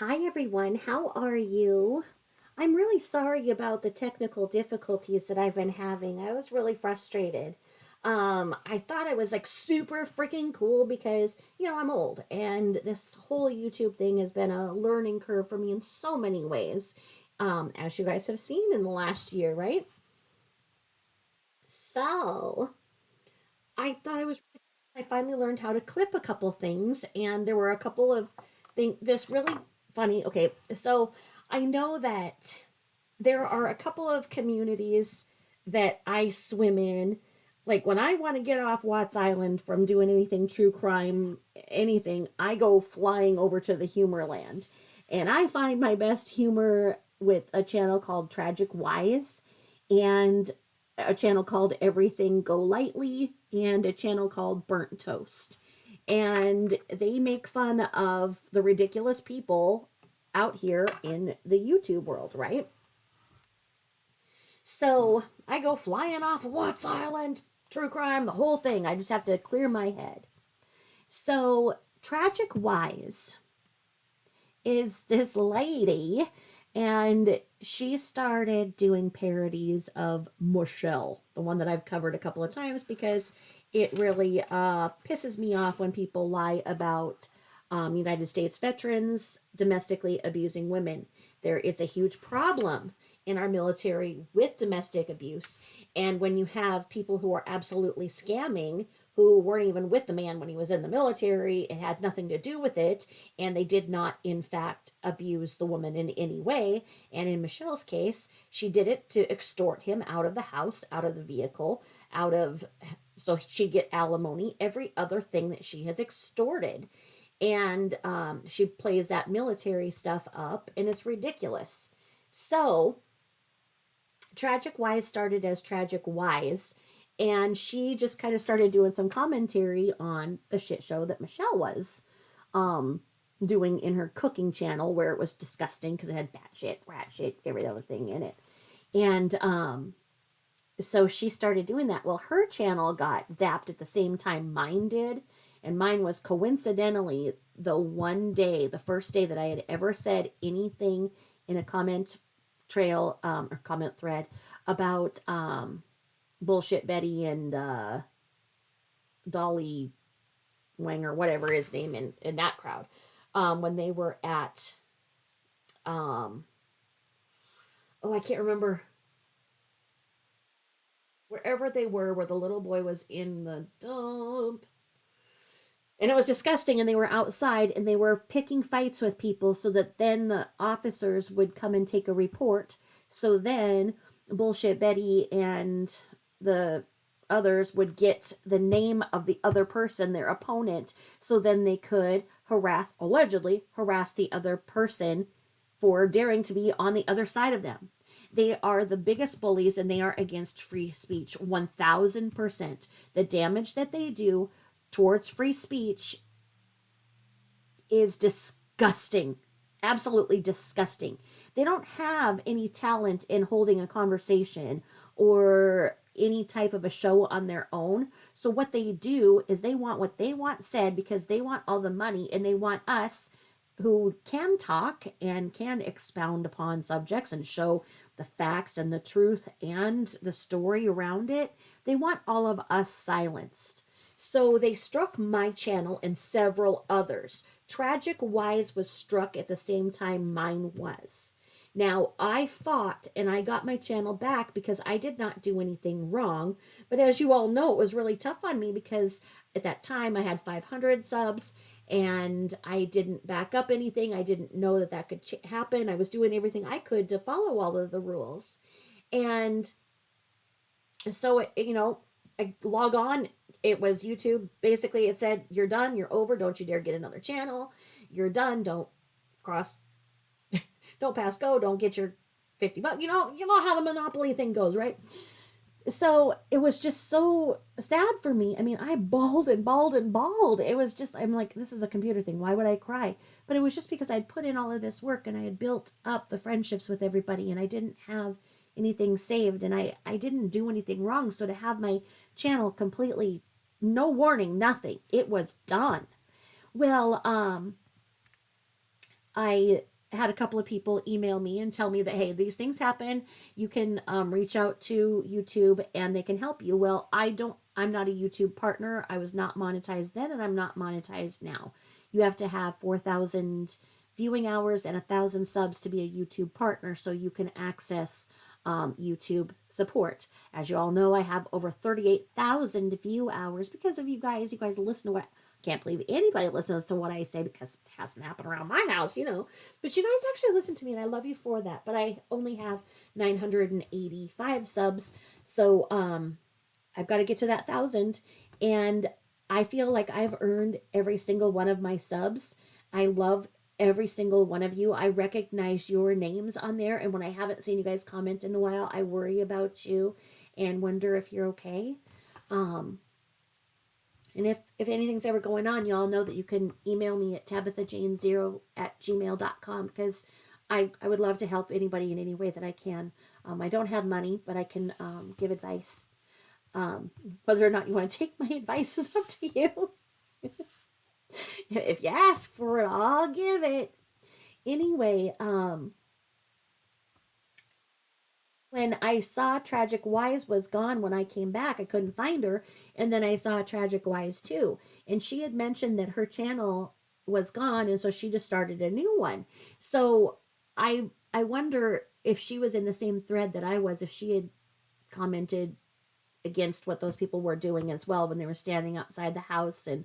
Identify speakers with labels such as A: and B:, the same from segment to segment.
A: Hi everyone, how are you? I'm really sorry about the technical difficulties that I've been having. I was really frustrated. I thought I was like super freaking cool because, I'm old and this whole YouTube thing has been a learning curve for me in so many ways. As you guys have seen in the last year, right? So, I thought I finally learned how to clip a couple things, and there were a couple of things. This really funny. Okay, so I know that there are a couple of communities that I swim in. Like when I want to get off Watts Island from doing anything true crime, anything, I go flying over to the humor land. And I find my best humor with a channel called Tragic Wise and a channel called Everything Go Lightly and a channel called Burnt Toast. And they make fun of the ridiculous people out here in the YouTube world, right? So I go flying off of Watts Island, true crime, the whole thing. I just have to clear my head. So, Tragic Wise is this lady, and she started doing parodies of Michelle, the one that I've covered a couple of times because it really pisses me off when people lie about United States veterans domestically abusing women. There is a huge problem in our military with domestic abuse. And when you have people who are absolutely scamming, who weren't even with the man when he was in the military, it had nothing to do with it, and they did not, in fact, abuse the woman in any way. And in Michelle's case, she did it to extort him out of the house, out of the vehicle, out of so she'd get alimony, every other thing that she has extorted. And she plays that military stuff up, and it's ridiculous. So, Tragic Wise started as Tragic Wise, and she just kind of started doing some commentary on the shit show that Michelle was um, doing in her cooking channel, where it was disgusting because it had bat shit, rat shit, every other thing in it. And so she started doing that. Well, her channel got zapped at the same time mine did. And mine was coincidentally the one day, the first day that I had ever said anything in a comment trail or comment thread about Bullshit Betty and Dolly Wang or whatever his name in that crowd when they were at, um, oh, I can't remember wherever they were, where the little boy was in the dump. And it was disgusting, and they were outside and they were picking fights with people so that then the officers would come and take a report. So then Bullshit Betty and the others would get the name of the other person, their opponent, so then they could allegedly harass the other person for daring to be on the other side of them. They are the biggest bullies, and they are against free speech 1000%. The damage that they do towards free speech is disgusting. Absolutely disgusting. They don't have any talent in holding a conversation or any type of a show on their own. So what they do is they want what they want said because they want all the money, and they want us who can talk and can expound upon subjects and show the facts and the truth and the story around it. They want all of us silenced. So they struck my channel and several others. Tragic Wise was struck at the same time mine was. Now, I fought and I got my channel back because I did not do anything wrong. But as you all know, it was really tough on me because at that time I had 500 subs and I didn't back up anything. I didn't know that that could happen. I was doing everything I could to follow all of the rules. And so, I log on. It was YouTube. Basically, it said, "You're done. You're over. Don't you dare get another channel. You're done. Don't cross, don't pass go. Don't get your 50 bucks." You know how the Monopoly thing goes, right? So it was just so sad for me. I mean, I bawled and bawled and bawled. It was just, I'm like, this is a computer thing. Why would I cry? But it was just because I'd put in all of this work and I had built up the friendships with everybody, and I didn't have anything saved, and I didn't do anything wrong. So to have my channel completely, no warning, nothing, it was done. Well, I had a couple of people email me and tell me that, hey, these things happen. You can reach out to YouTube and they can help you. Well, I'm not a YouTube partner. I was not monetized then, and I'm not monetized now. You have to have 4,000 viewing hours and 1,000 subs to be a YouTube partner so you can access YouTube support. As you all know, I have over 38,000 view hours because of you guys. You guys listen to what can't believe anybody listens to what I say because it hasn't happened around my house, you know. But you guys actually listen to me, and I love you for that. But I only have 985 subs, so I've got to get to that 1,000, and I feel like I've earned every single one of my subs. I love every single one of you. I recognize your names on there, and when I haven't seen you guys comment in a while, I worry about you and wonder if you're okay. And if anything's ever going on, y'all know that you can email me at tabithajane0@gmail.com because I would love to help anybody in any way that I can. I don't have money, but I can give advice. Whether or not you want to take my advice is up to you. If you ask for it, I'll give it. Anyway, when I saw Tragic Wise was gone when I came back, I couldn't find her. And then I saw Tragic Wise too. And she had mentioned that her channel was gone. And so she just started a new one. So I wonder if she was in the same thread that I was, if she had commented against what those people were doing as well when they were standing outside the house. And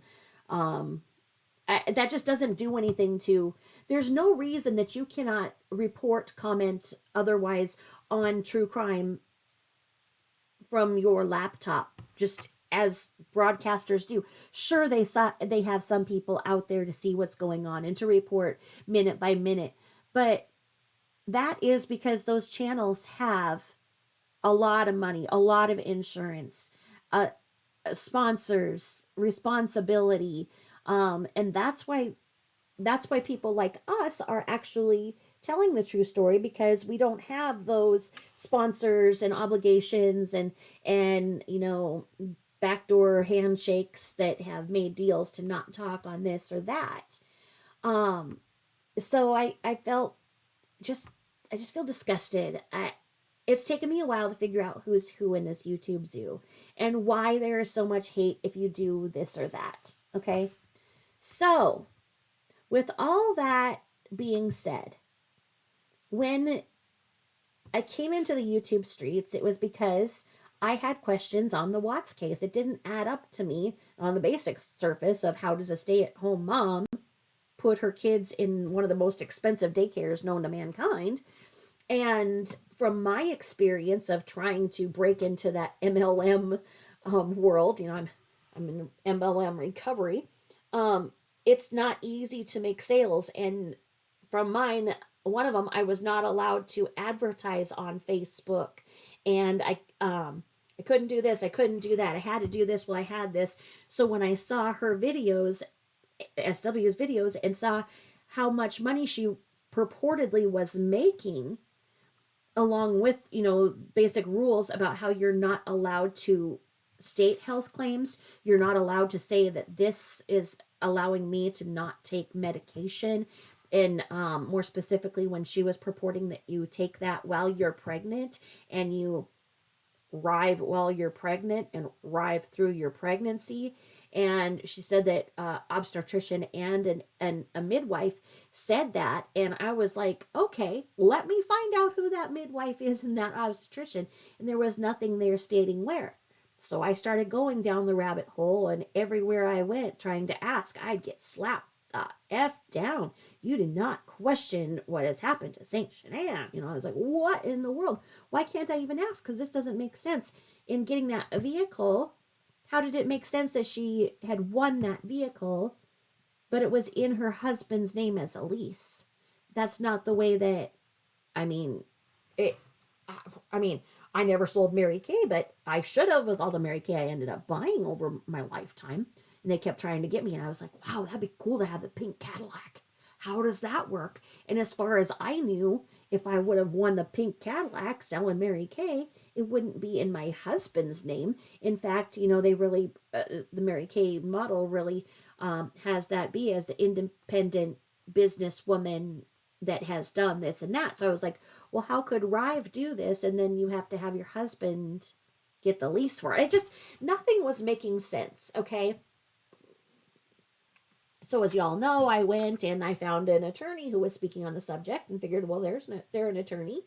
A: that just doesn't do anything to. There's no reason that you cannot report, comment, otherwise on true crime from your laptop, just as broadcasters do. Sure, they have some people out there to see what's going on and to report minute by minute, but that is because those channels have a lot of money, a lot of insurance, sponsors, responsibility, and that's why people like us are actually telling the true story, because we don't have those sponsors and obligations and backdoor handshakes that have made deals to not talk on this or that. So I felt just I just feel disgusted. It's taken me a while to figure out who's who in this YouTube zoo and why there is so much hate if you do this or that. Okay? So, with all that being said, when I came into the YouTube streets, it was because I had questions on the Watts case. It didn't add up to me on the basic surface of how does a stay-at-home mom put her kids in one of the most expensive daycares known to mankind. And from my experience of trying to break into that MLM world, I'm in MLM recovery. It's not easy to make sales, and from mine, one of them, I was not allowed to advertise on Facebook, and I couldn't do this, I couldn't do that, I had to do this. Well, I had this. So when I saw her videos, SW's videos, and saw how much money she purportedly was making, along with basic rules about how you're not allowed to state health claims, you're not allowed to say that this is allowing me to not take medication, and more specifically when she was purporting that you take that while you're pregnant and you rive while you're pregnant and rive through your pregnancy. And she said that obstetrician and a midwife said that, and I was like, okay, let me find out who that midwife is and that obstetrician. And there was nothing there stating where. So I started going down the rabbit hole, and everywhere I went trying to ask, I'd get slapped the F down. You did not question what has happened to Saint Shanann. I was like, what in the world? Why can't I even ask? Because this doesn't make sense. In getting that vehicle, how did it make sense that she had won that vehicle, but it was in her husband's name as a lease? That's not the way that, I mean, it, I never sold Mary Kay, but I should have with all the Mary Kay I ended up buying over my lifetime. And they kept trying to get me, and I was like, wow, that'd be cool to have the pink Cadillac. How does that work? And as far as I knew, if I would have won the pink Cadillac selling Mary Kay, it wouldn't be in my husband's name. In fact, they really, the Mary Kay model really has that be as the independent businesswoman that has done this and that. So I was like, well, how could Rive do this? And then you have to have your husband get the lease for it. It just, nothing was making sense. Okay. So as y'all know, I went and I found an attorney who was speaking on the subject and figured, well, they're an attorney.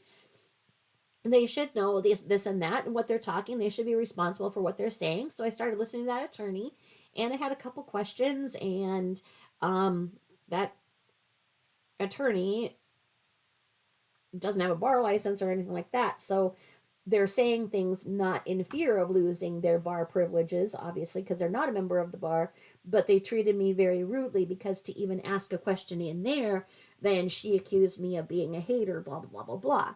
A: And they should know this and that and what they're talking. They should be responsible for what they're saying. So I started listening to that attorney, and I had a couple questions, and that attorney doesn't have a bar license or anything like that. So they're saying things not in fear of losing their bar privileges, obviously, because they're not a member of the bar, but they treated me very rudely because to even ask a question in there, then she accused me of being a hater, blah, blah, blah, blah, blah.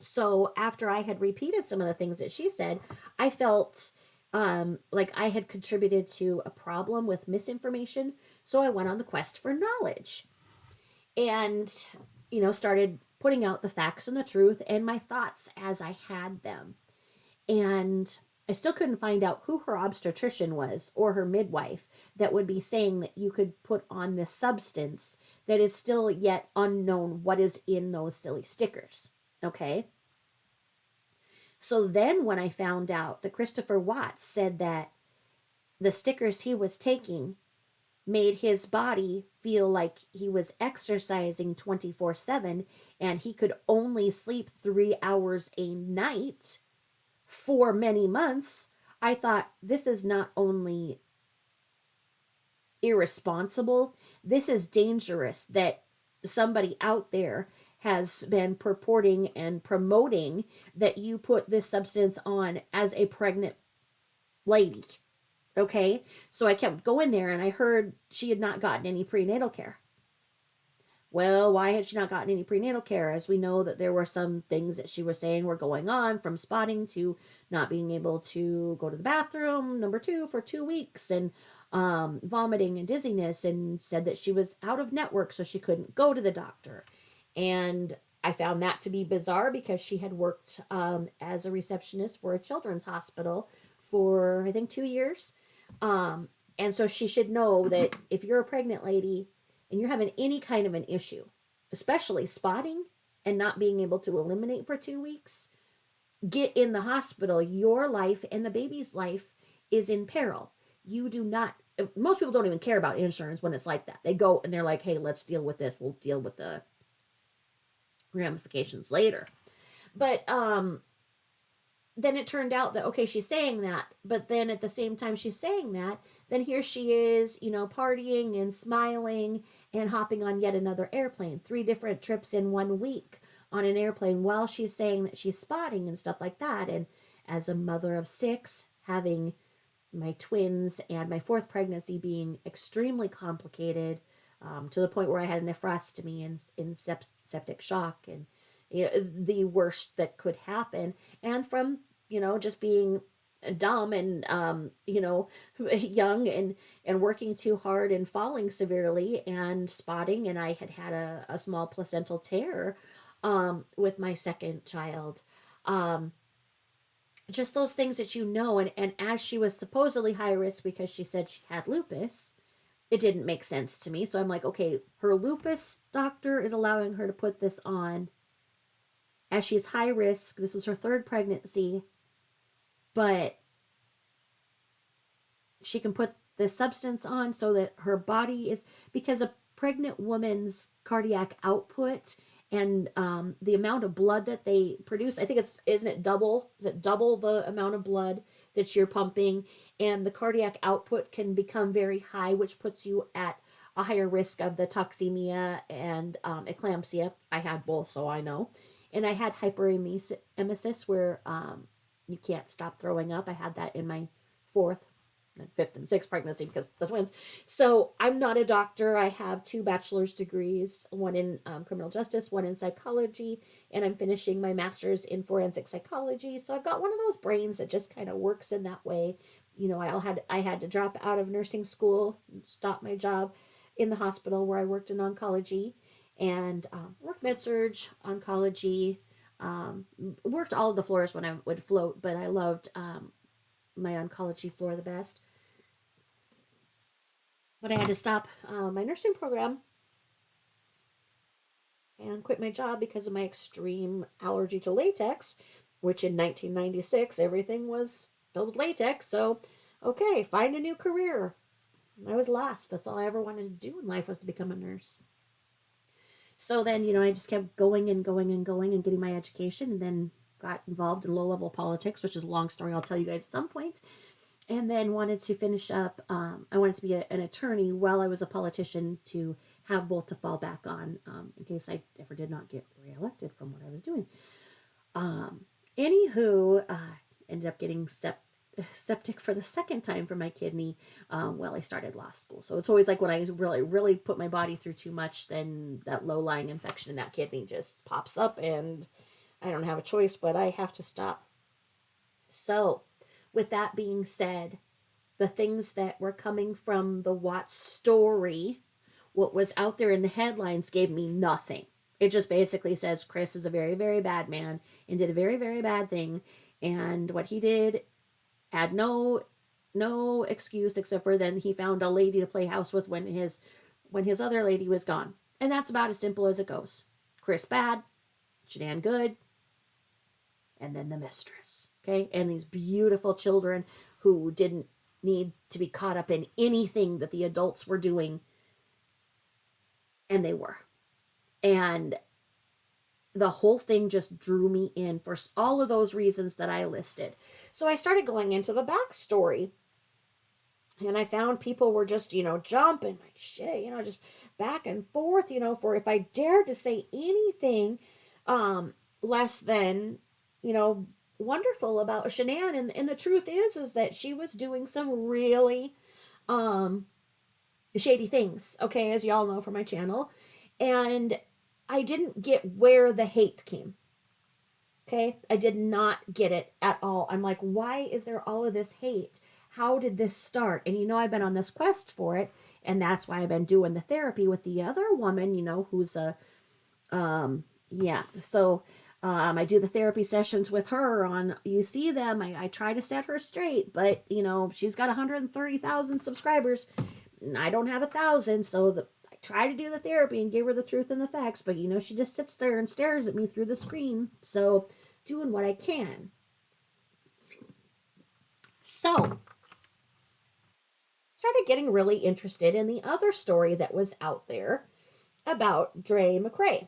A: So after I had repeated some of the things that she said, I felt like I had contributed to a problem with misinformation. So I went on the quest for knowledge and, started putting out the facts and the truth and my thoughts as I had them. And I still couldn't find out who her obstetrician was or her midwife that would be saying that you could put on this substance that is still yet unknown what is in those silly stickers. Okay. So then when I found out that Christopher Watts said that the stickers he was taking made his body feel like he was exercising 24/7 and he could only sleep 3 hours a night for many months, I thought this is not only irresponsible, this is dangerous that somebody out there has been purporting and promoting that you put this substance on as a pregnant lady. Okay, so I kept going there and I heard she had not gotten any prenatal care. Well, why had she not gotten any prenatal care? As we know that there were some things that she was saying were going on, from spotting to not being able to go to the bathroom, number two, for 2 weeks, and vomiting and dizziness, and said that she was out of network, so she couldn't go to the doctor. And I found that to be bizarre because she had worked as a receptionist for a children's hospital for, I think, 2 years. And so she should know that if you're a pregnant lady and you're having any kind of an issue, especially spotting and not being able to eliminate for 2 weeks, get in the hospital. Your life and the baby's life is in peril. You do not, most people don't even care about insurance when it's like that. They go and they're like, hey, let's deal with this. We'll deal with the ramifications later. But then it turned out that, okay, she's saying that, but then at the same time she's saying that, then here she is, partying and smiling and hopping on yet another airplane, 3 different trips in 1 week on an airplane while she's saying that she's spotting and stuff like that. And as a mother of 6, having my twins and my 4th pregnancy being extremely complicated, to the point where I had a nephrostomy and in septic shock and the worst that could happen, and from just being dumb and young and working too hard and falling severely and spotting, and I had a small placental tear with my 2nd child. Just those things that and as she was supposedly high risk because she said she had lupus, it didn't make sense to me. So I'm like, okay, her lupus doctor is allowing her to put this on as she's high risk. This is her 3rd pregnancy, but she can put this substance on so that her body is, because a pregnant woman's cardiac output and the amount of blood that they produce, I think is it double the amount of blood that you're pumping, and the cardiac output can become very high, which puts you at a higher risk of the toxemia and eclampsia. I had both, so I know. And I had hyperemesis where you can't stop throwing up. I had that in my 4th, 5th, and 6th pregnancy because the twins. So I'm not a doctor. I have 2 bachelor's degrees, one in criminal justice, one in psychology, and I'm finishing my master's in forensic psychology. So I've got one of those brains that just kind of works in that way. I had to drop out of nursing school, stop my job in the hospital where I worked in oncology, and worked med-surg, oncology, worked all of the floors when I would float, but I loved my oncology floor the best. But I had to stop my nursing program and quit my job because of my extreme allergy to latex, which in 1996, everything was filled with latex. So, okay, find a new career. I was lost. That's all I ever wanted to do in life was to become a nurse. So then, I just kept going and going and going and getting my education, and then got involved in low level politics, which is a long story I'll tell you guys at some point. And then wanted to finish up. I wanted to be an attorney while I was a politician to have both to fall back on in case I ever did not get reelected from what I was doing. Anywho, ended up getting septic for the second time for my kidney while I started law school. So it's always like when I really put my body through too much, then that low-lying infection in that kidney just pops up, and I don't have a choice, but I have to stop. So with that being said, the things that were coming from the SWatts story, what was out there in the headlines, gave me nothing. It just basically says Chris is a very, very bad man and did a very, very bad thing. And what he did had no excuse except for then he found a lady to play house with when his other lady was gone. And that's about as simple as it goes. Chris bad, Shanann good, and then the mistress. Okay? And these beautiful children who didn't need to be caught up in anything that the adults were doing, and they were. And the whole thing just drew me in for all of those reasons that I listed. So I started going into the backstory, and I found people were just, jumping like shit, just back and forth, for if I dared to say anything less than, wonderful about Shanann. And the truth is that she was doing some really shady things, okay, as y'all know from my channel. And I didn't get where the hate came. Okay? I did not get it at all. I'm like, why is there all of this hate? How did this start? And I've been on this quest for it, and that's why I've been doing the therapy with the other woman, who's a yeah. So I do the therapy sessions with her on, you see them. I try to set her straight, but she's got 130,000 subscribers. And I don't have 1,000, so I try to do the therapy and give her the truth and the facts, but she just sits there and stares at me through the screen. So doing what I can. So started getting really interested in the other story that was out there about Dre McRae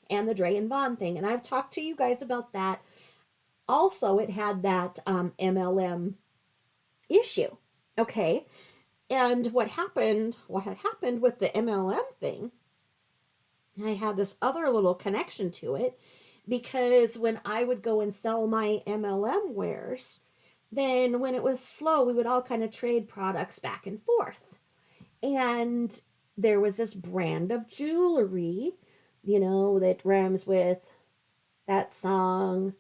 A: and the Dre and Vaughn thing. And I've talked to you guys about that. Also, it had that MLM issue. Okay. And what had happened with the MLM thing, I had this other little connection to it, because when I would go and sell my MLM wares, then when it was slow, we would all kind of trade products back and forth. And there was this brand of jewelry, that rhymes with that song,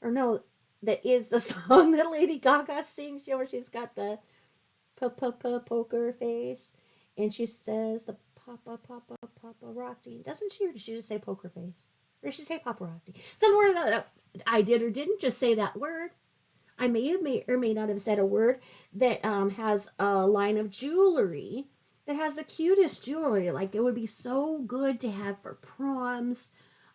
A: or no, that is the song that Lady Gaga sings, where she's got the poker face, and she says the paparazzi. Doesn't she, or did she just say poker face? Or did she say paparazzi? Somewhere that I did or didn't just say that word. I may or may not have said a word that has a line of jewelry that has the cutest jewelry. Like, it would be so good to have for proms,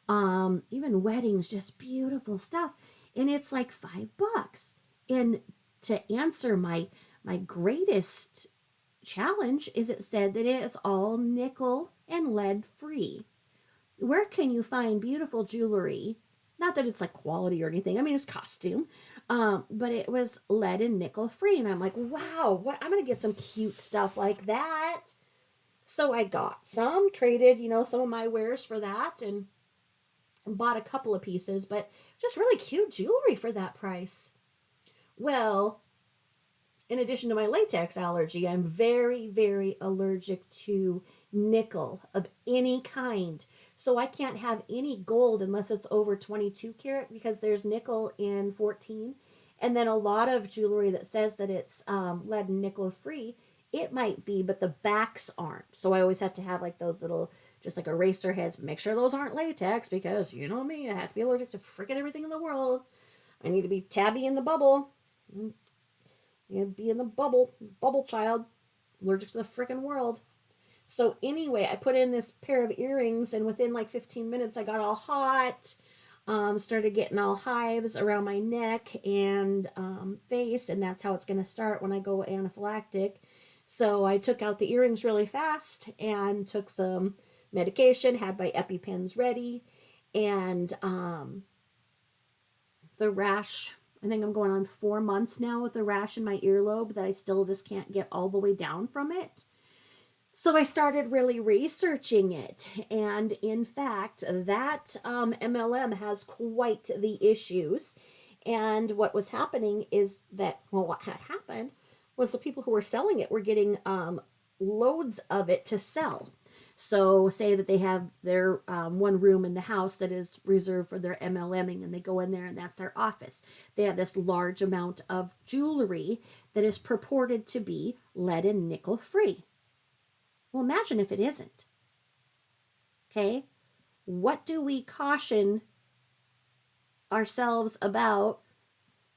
A: even weddings, just beautiful stuff. And it's like $5. And to answer my greatest challenge is, it said that it is all nickel and lead free. Where can you find beautiful jewelry? Not that it's like quality or anything. I mean, it's costume. But it was lead and nickel free. And I'm like, wow, I'm going to get some cute stuff like that. So I got some, traded, some of my wares for that, and bought a couple of pieces, but just really cute jewelry for that price. Well, in addition to my latex allergy, I'm very, very allergic to nickel of any kind. So I can't have any gold unless it's over 22 karat, because there's nickel in 14. And then a lot of jewelry that says that it's lead and nickel free, it might be, but the backs aren't. So I always have to have like those little, just like eraser heads. Make sure those aren't latex, because you know me, I have to be allergic to freaking everything in the world. I need to be tabby in the bubble. You be in the bubble child. Allergic to the freaking world. So anyway, I put in this pair of earrings, and within like 15 minutes, I got all hot. Started getting all hives around my neck and face, and that's how it's going to start when I go anaphylactic. So I took out the earrings really fast and took some medication, had my EpiPens ready, and the rash. I think I'm going on 4 months now with the rash in my earlobe that I still just can't get all the way down from it. So I started really researching it. And in fact, that MLM has quite the issues. And what was happening is that, well, what had happened was the people who were selling it were getting loads of it to sell. So say that they have their one room in the house that is reserved for their MLMing, and they go in there and that's their office. They have this large amount of jewelry that is purported to be lead and nickel free. Well, imagine if it isn't. Okay? What do we caution ourselves about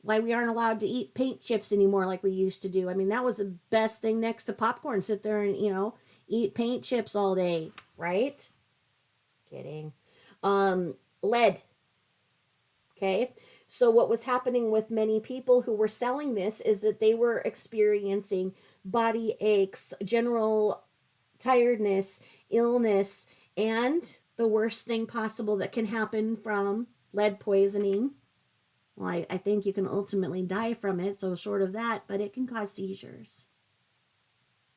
A: why we aren't allowed to eat paint chips anymore like we used to do? I mean, that was the best thing next to popcorn. Sit there and, eat paint chips all day, right? Kidding. Lead. Okay? So what was happening with many people who were selling this is that they were experiencing body aches, general tiredness, illness, and the worst thing possible that can happen from lead poisoning. Well, I think you can ultimately die from it, so short of that, but it can cause seizures.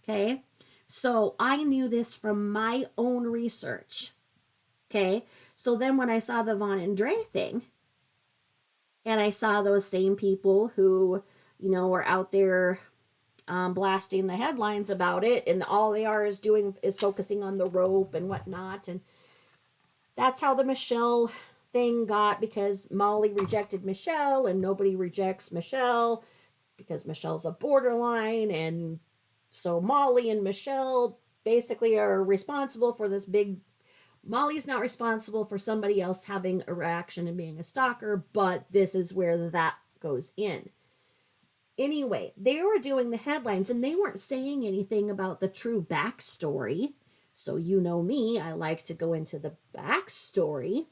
A: Okay? So I knew this from my own research. Okay? So then when I saw the Vaughn and Dre thing, and I saw those same people who, were out there blasting the headlines about it, and all they are is focusing on the rope and whatnot, and that's how the Michelle thing got, because Molly rejected Michelle, and nobody rejects Michelle because Michelle's a borderline, and so Molly and Michelle basically are responsible for this big. Molly's not responsible for somebody else having a reaction and being a stalker, but this is where that goes in. Anyway, they were doing the headlines and they weren't saying anything about the true backstory. So you know me, I like to go into the backstory.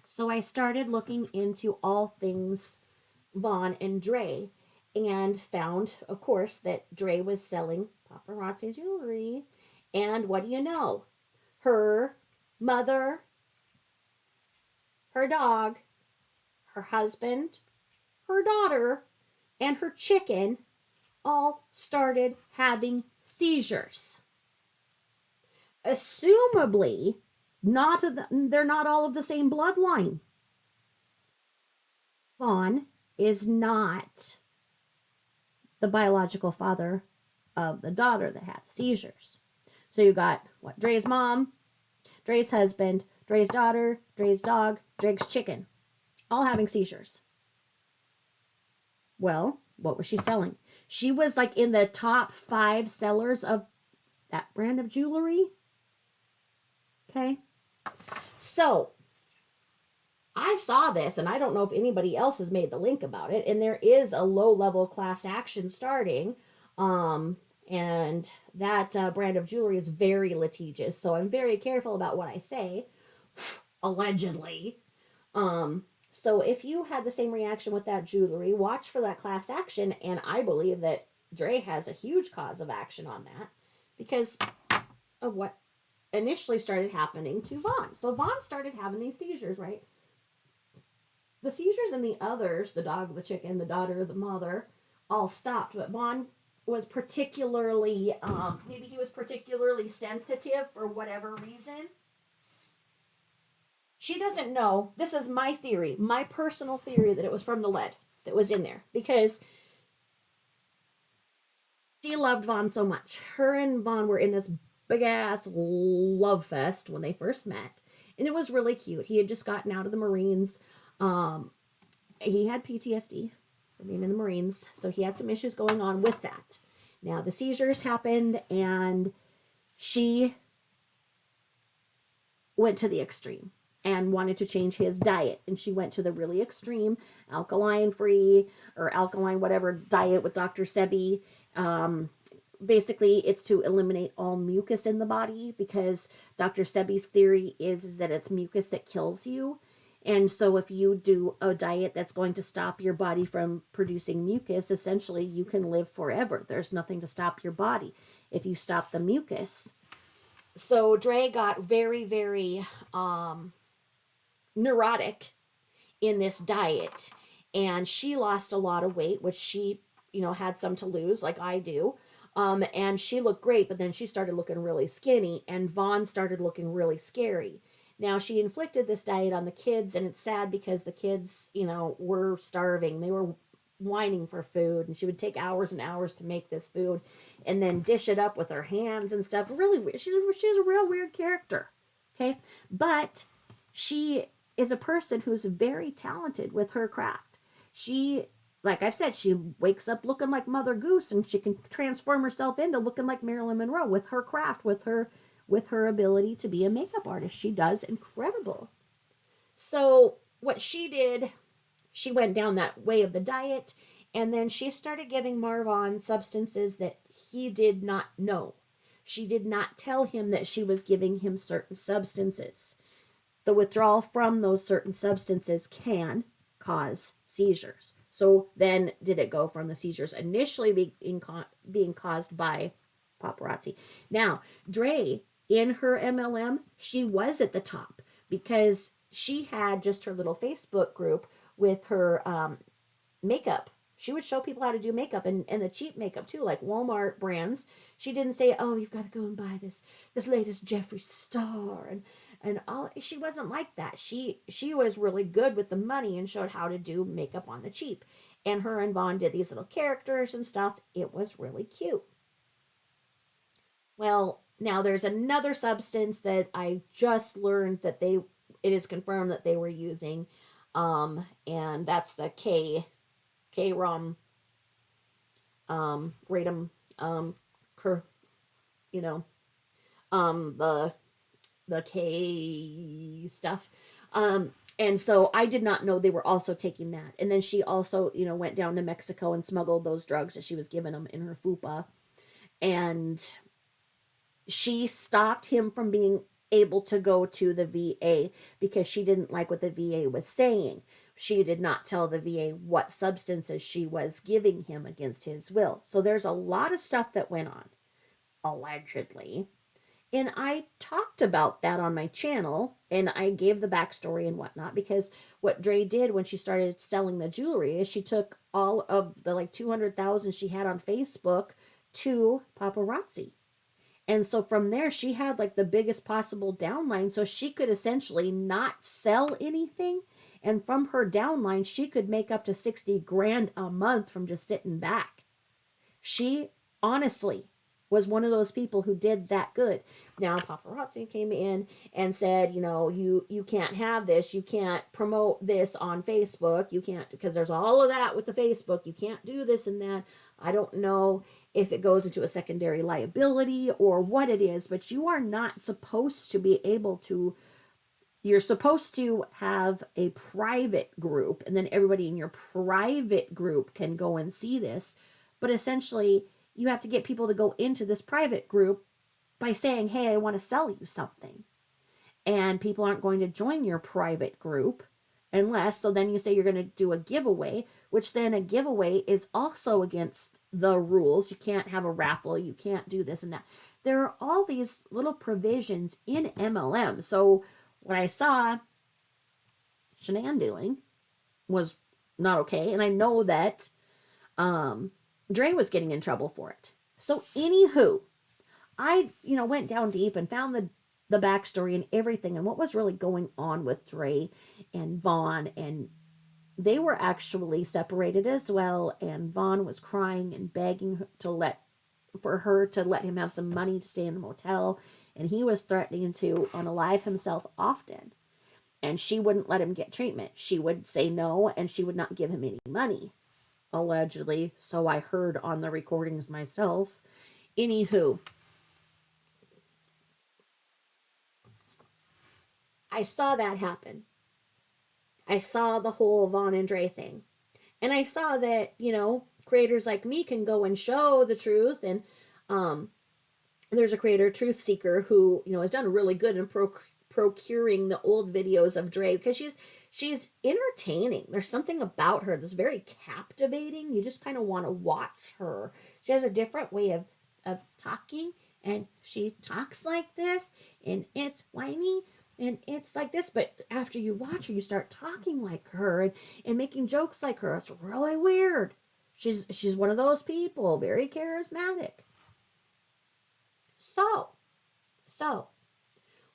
A: So I started looking into all things Vaughn and Dre and found, of course, that Dre was selling paparazzi jewelry. And what do you know? Her mother, her dog, her husband, her daughter, and her chicken all started having seizures. Assumably, they're not all of the same bloodline. Vaughn is not the biological father of the daughter that had seizures. So you got Dre's mom, Dre's husband, Dre's daughter, Dre's dog, Dre's chicken, all having seizures. Well, what was she selling? She was like in the top 5 sellers of that brand of jewelry. Okay. So I saw this, and I don't know if anybody else has made the link about it, and there is a low-level class action starting, and that brand of jewelry is very litigious, so I'm very careful about what I say, allegedly. So if you had the same reaction with that jewelry, watch for that class action, and I believe that Dre has a huge cause of action on that because of what initially started happening to Vaughn. So Vaughn started having these seizures, right? The seizures in the others, the dog, the chicken, the daughter, the mother, all stopped, but Vaughn was particularly, maybe he was particularly sensitive for whatever reason. She doesn't know. This is my theory, my personal theory, that it was from the lead that was in there because she loved Vaughn so much. Her and Vaughn were in this big ass love fest when they first met, and it was really cute. He had just gotten out of the Marines. He had PTSD for being in the Marines, so he had some issues going on with that. Now the seizures happened, and she went to the extreme and wanted to change his diet, and she went to the really extreme alkaline free or alkaline whatever diet with Dr. Sebi, basically it's to eliminate all mucus in the body, because Dr. Sebi's theory is that it's mucus that kills you. And so if you do a diet that's going to stop your body from producing mucus, essentially you can live forever. There's nothing to stop your body if you stop the mucus. So Dre got very, very neurotic in this diet, and she lost a lot of weight, which she, had some to lose, like I do. And she looked great, but then she started looking really skinny, and Vaughn started looking really scary. Now, she inflicted this diet on the kids, and it's sad because the kids, were starving. They were whining for food, and she would take hours and hours to make this food and then dish it up with her hands and stuff. Really weird. She's a real weird character. Okay. But she is a person who's very talented with her craft. She, like I've said, she wakes up looking like Mother Goose, and she can transform herself into looking like Marilyn Monroe with her craft, with her ability to be a makeup artist. She does incredible. So what she did, she went down that way of the diet, and then she started giving Marvin substances that he did not know. She did not tell him that she was giving him certain substances. The withdrawal from those certain substances can cause seizures. So then did it go from the seizures initially being caused by paparazzi. Now, Dre, in her MLM, she was at the top because she had just her little Facebook group with her makeup. She would show people how to do makeup, and the cheap makeup too, like Walmart brands. She didn't say, "Oh, you've got to go and buy this latest Jeffree Star," and all. She wasn't like that. She was really good with the money and showed how to do makeup on the cheap. And her and Vaughn did these little characters and stuff. It was really cute. Well, now there's another substance that I just learned that it is confirmed that they were using, and that's the K-rom, Radom, cur, you know, the K stuff. And so I did not know they were also taking that. And then she also, went down to Mexico and smuggled those drugs that she was giving them in her fupa. And she stopped him from being able to go to the VA because she didn't like what the VA was saying. She did not tell the VA what substances she was giving him against his will. So there's a lot of stuff that went on, allegedly. And I talked about that on my channel, and I gave the backstory and whatnot, because what Dre did when she started selling the jewelry is she took all of the like 200,000 she had on Facebook to paparazzi. And so from there, she had like the biggest possible downline, so she could essentially not sell anything. And from her downline, she could make up to 60 grand a month from just sitting back. She honestly was one of those people who did that good. Now paparazzi came in and said, you can't have this, you can't promote this on Facebook, you can't, because there's all of that with the Facebook, you can't do this and that. I don't know if it goes into a secondary liability or what it is, but you are not supposed to be able to. You're supposed to have a private group, and then everybody in your private group can go and see this. But essentially, you have to get people to go into this private group by saying, "Hey, I want to sell you something." And people aren't going to join your private group unless, so then you say you're going to do a giveaway, which then a giveaway is also against the rules. You can't have a raffle, you can't do this and that. There are all these little provisions in MLM. So what I saw Shanann doing was not okay. And I know that Dre was getting in trouble for it. So anywho, I, went down deep and found the backstory and everything and what was really going on with Dre and Vaughn. And they were actually separated as well. And Vaughn was crying and begging for her to let him have some money to stay in the motel. And he was threatening to unalive himself often. And she wouldn't let him get treatment. She would say no, and she would not give him any money, allegedly. So I heard on the recordings myself. Anywho, I saw that happen. I saw the whole Vaughn and Dre thing. And I saw that, creators like me can go and show the truth. And Um, there's a creator, Truth Seeker, who has done really good in procuring the old videos of Dre, because she's entertaining. There's something about her that's very captivating. You just kind of want to watch her. She has a different way of talking, and she talks like this, and it's whiny, and it's like this. But after you watch her, you start talking like her, and making jokes like her. It's really weird. She's one of those people, very charismatic. So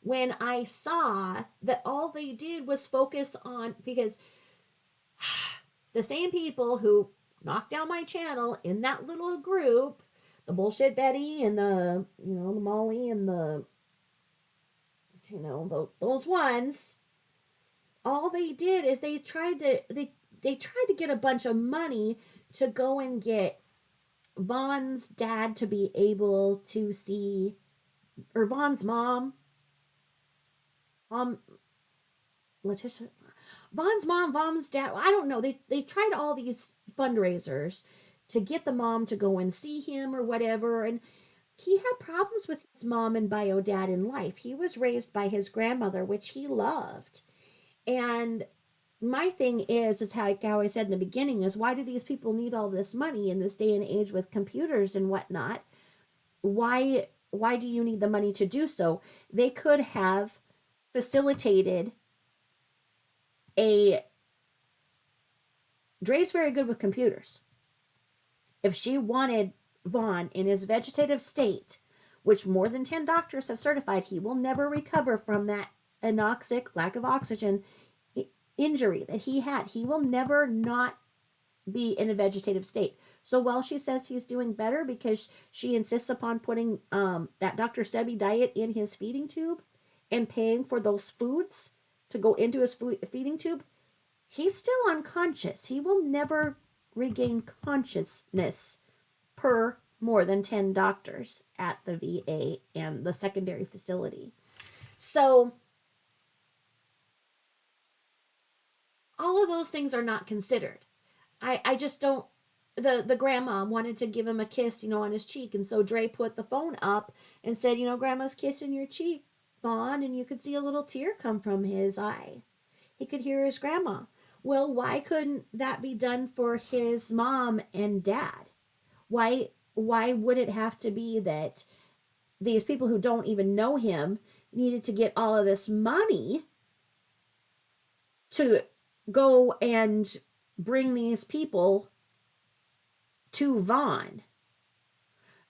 A: when I saw that all they did was focus on, because the same people who knocked down my channel in that little group, the bullshit Betty and the Molly and the those ones, all they did is they tried to get a bunch of money to go and get Vaughn's dad to be able to see, or Vaughn's mom, Letitia, Vaughn's dad. I don't know. They tried all these fundraisers to get the mom to go and see him or whatever, and he had problems with his mom and bio dad in life. He was raised by his grandmother, which he loved. And my thing is how I said in the beginning, is why do these people need all this money in this day and age with computers and whatnot? Why do you need the money to do so? They could have facilitated Dre's very good with computers. If she wanted Vaughn in his vegetative state, which more than 10 doctors have certified he will never recover from that anoxic, lack of oxygen injury that he had. He will never not be in a vegetative state. So while she says he's doing better because she insists upon putting that Dr. Sebi diet in his feeding tube and paying for those foods to go into his feeding tube, he's still unconscious. He will never regain consciousness per more than 10 doctors at the VA and the secondary facility. So all of those things are not considered. I just don't. The grandma wanted to give him a kiss, on his cheek, and so Dre put the phone up and said, Grandma's kissing your cheek, Vaughn, and you could see a little tear come from his eye. He could hear his grandma. Well, why couldn't that be done for his mom and dad? Why would it have to be that these people who don't even know him needed to get all of this money to go and bring these people to Vaughn,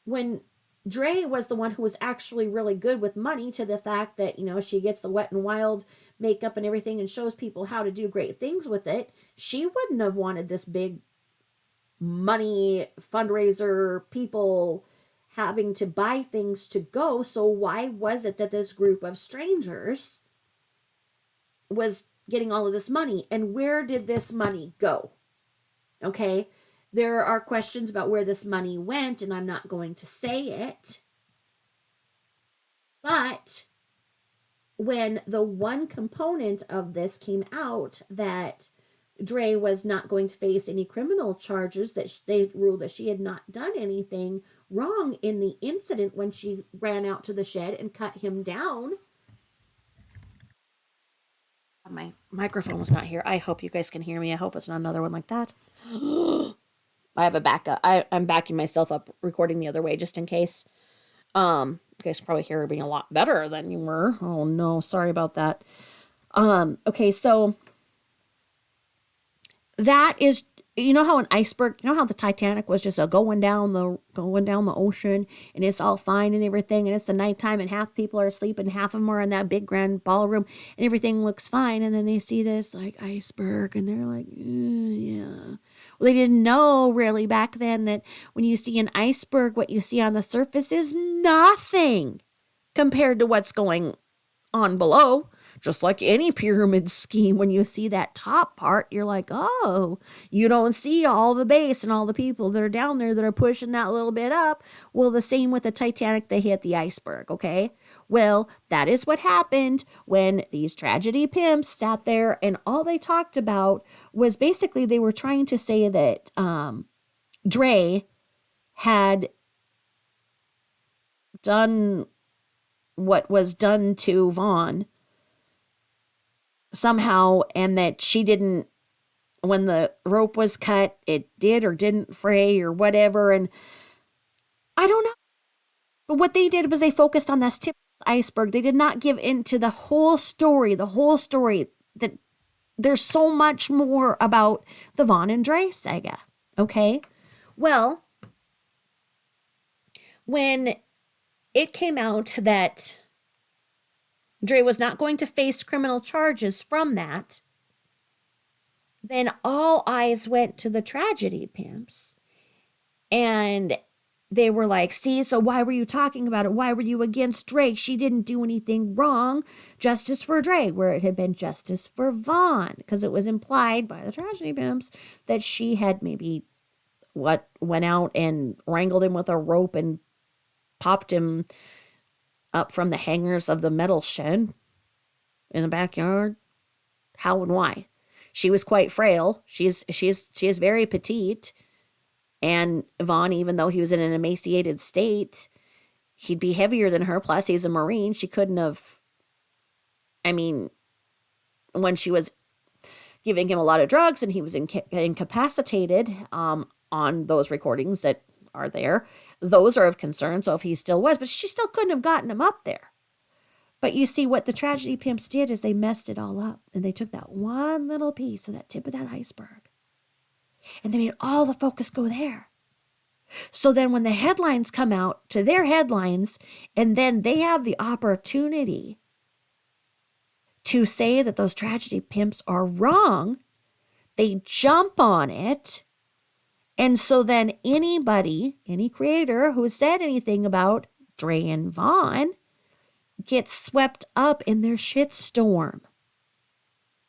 A: when Dre was the one who was actually really good with money, to the fact that, she gets the Wet and Wild makeup and everything and shows people how to do great things with it. She wouldn't have wanted this big money fundraiser, people having to buy things to go. So why was it that this group of strangers was getting all of this money? And where did this money go? Okay, there are questions about where this money went, and I'm not going to say it. But when the one component of this came out, that Dre was not going to face any criminal charges, that they ruled that she had not done anything wrong in the incident when she ran out to the shed and cut him down. My microphone was not here. I hope you guys can hear me. I hope it's not another one like that. I have a backup. I'm backing myself up, recording the other way just in case. You guys probably hear me a lot better than you were. Oh no, sorry about that. Okay, so that is, how an iceberg, how the Titanic was just going down the ocean, and it's all fine and everything, and it's the nighttime, and half people are asleep and half of them are in that big grand ballroom and everything looks fine, and then they see this like iceberg and they're like, yeah. Well, they didn't know really back then that when you see an iceberg, what you see on the surface is nothing compared to what's going on below. Just like any pyramid scheme, when you see that top part, you're like, oh, you don't see all the base and all the people that are down there that are pushing that little bit up. Well, the same with the Titanic, they hit the iceberg, okay? Well, that is what happened when these tragedy pimps sat there, and all they talked about was basically they were trying to say that Dre had done what was done to Vaughn somehow, and that she didn't, when the rope was cut, it did or didn't fray or whatever. And I don't know. But what they did was they focused on this tip of the iceberg. They did not give into the whole story, that there's so much more about the Vaughn and Dre saga. Okay? Well, when it came out that Dre was not going to face criminal charges from that, then all eyes went to the tragedy pimps. And they were like, see, so why were you talking about it? Why were you against Dre? She didn't do anything wrong. Justice for Dre, where it had been justice for Vaughn. Because it was implied by the tragedy pimps that she had maybe went out and wrangled him with a rope and popped him up from the hangers of the metal shed in the backyard. How and why? She was quite frail. She is very petite. And Vaughn, even though he was in an emaciated state, he'd be heavier than her. Plus, he's a Marine. She couldn't have, when she was giving him a lot of drugs and he was incapacitated on those recordings that are there, those are of concern. So if he still was, but she still couldn't have gotten him up there. But you see, what the tragedy pimps did is they messed it all up. And they took that one little piece of that tip of that iceberg. And they made all the focus go there. So then when the headlines come out to their headlines, and then they have the opportunity to say that those tragedy pimps are wrong, they jump on it. And so then anybody, any creator who has said anything about Dre and Vaughn gets swept up in their shitstorm.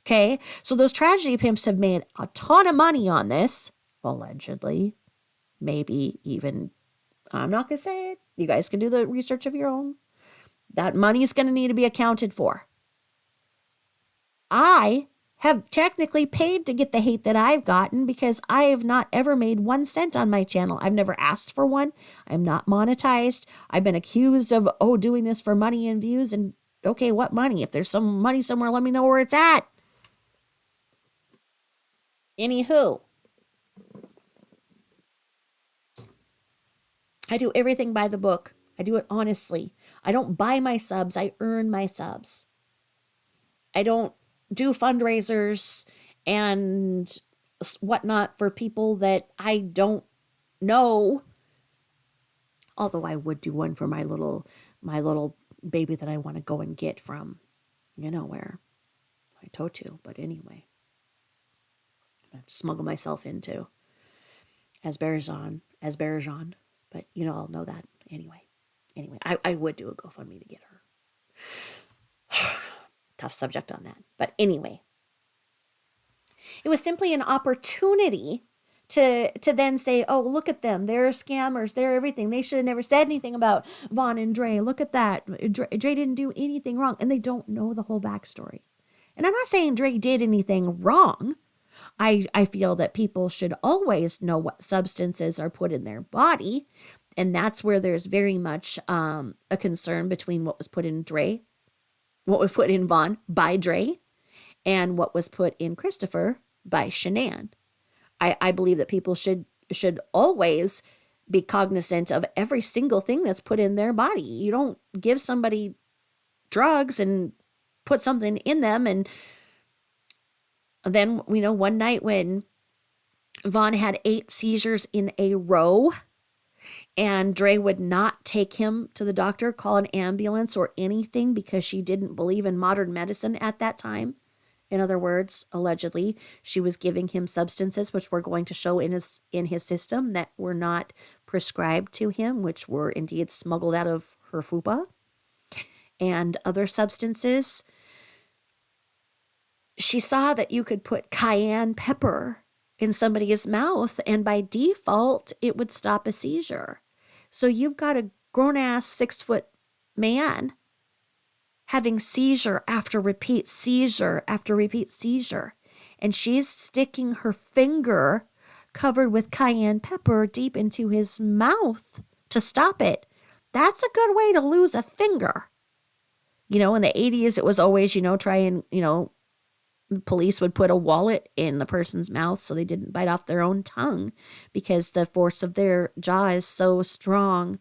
A: Okay, so those tragedy pimps have made a ton of money on this, allegedly. Maybe even, I'm not going to say it. You guys can do the research of your own. That money is going to need to be accounted for. I have technically paid to get the hate that I've gotten because I have not ever made 1 cent on my channel. I've never asked for one. I'm not monetized. I've been accused of, doing this for money and views. And okay, what money? If there's some money somewhere, let me know where it's at. Anywho, I do everything by the book. I do it honestly. I don't buy my subs. I earn my subs. I don't do fundraisers and whatnot for people that I don't know. Although I would do one for my little baby that I want to go and get from, where I told you. But anyway. I have to smuggle myself into as Barajan, but I'll know that anyway. I would do a GoFundMe to get her. Tough subject on that, but anyway, it was simply an opportunity to then say, oh, look at them, they're scammers, they're everything. They should have never said anything about Vaughn and Dre. Look at that, Dre didn't do anything wrong, and they don't know the whole backstory. And I'm not saying Dre did anything wrong. I feel that people should always know what substances are put in their body. And that's where there's very much a concern between what was put in Vaughn by Dre and what was put in Christopher by Shanann. I believe that people should always be cognizant of every single thing that's put in their body. You don't give somebody drugs and put something in them. And then, one night when Vaughn had 8 seizures in a row and Dre would not take him to the doctor, call an ambulance or anything because she didn't believe in modern medicine at that time. In other words, allegedly, she was giving him substances which were going to show in his system that were not prescribed to him, which were indeed smuggled out of her fupa and other substances. She saw that you could put cayenne pepper in somebody's mouth, and by default, it would stop a seizure. So you've got a grown-ass 6-foot man having seizure after repeat seizure after repeat seizure, and she's sticking her finger covered with cayenne pepper deep into his mouth to stop it. That's a good way to lose a finger. In the 80s, it was always, try and, the police would put a wallet in the person's mouth so they didn't bite off their own tongue because the force of their jaw is so strong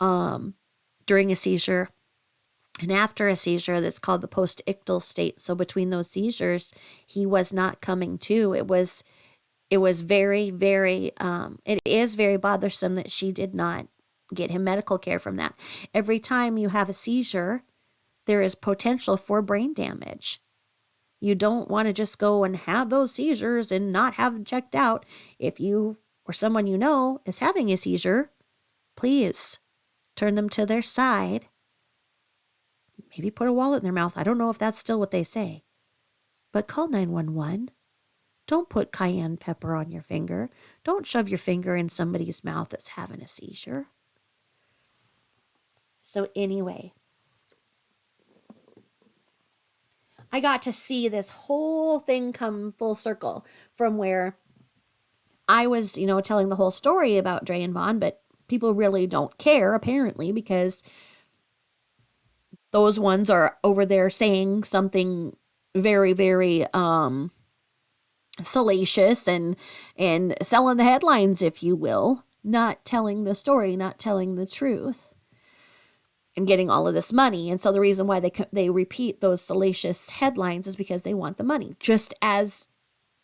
A: during a seizure. And after a seizure, that's called the post-ictal state. So between those seizures, he was not coming to. It was very, very, it is very bothersome that she did not get him medical care from that. Every time you have a seizure, there is potential for brain damage. You don't want to just go and have those seizures and not have them checked out. If you or someone you know is having a seizure, please turn them to their side. Maybe put a wallet in their mouth. I don't know if that's still what they say. But call 911. Don't put cayenne pepper on your finger. Don't shove your finger in somebody's mouth that's having a seizure. So anyway, I got to see this whole thing come full circle from where I was, telling the whole story about Dre and Vaughn, but people really don't care, apparently, because those ones are over there saying something very, very salacious and selling the headlines, if you will, not telling the story, not telling the truth, and getting all of this money. And so the reason why they repeat those salacious headlines is because they want the money, just as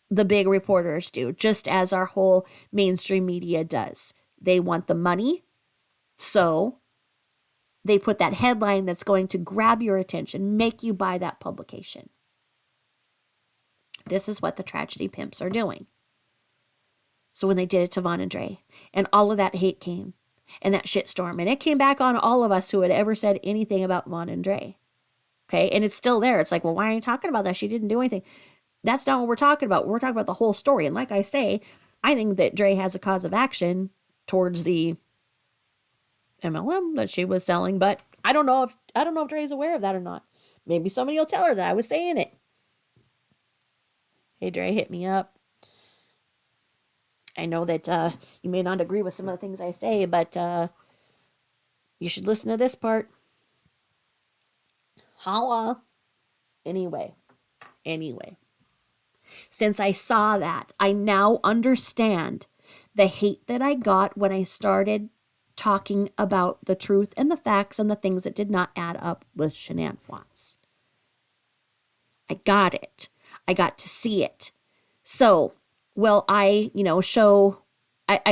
A: the big reporters do, just as our whole mainstream media does. They want the money, so they put that headline that's going to grab your attention, make you buy that publication. This is what the tragedy pimps are doing. So when they did it to Vaughn and Dre, and all of that hate came, and that shitstorm, and it came back on all of us who had ever said anything about Vaughn and Dre. Okay, and it's still there. It's like, well, why are you talking about that? She didn't do anything. That's not what we're talking about. We're talking about the whole story. And like I say, I think that Dre has a cause of action towards the MLM that she was selling, but I don't know if Dre's aware of that or not. Maybe somebody will tell her that I was saying it. Hey, Dre, hit me up. I know that you may not agree with some of the things I say, but you should listen to this part. Holla. Anyway. Since I saw that, I now understand the hate that I got when I started talking about the truth and the facts and the things that did not add up with SWatts. I got it. I got to see it. So, well, I'm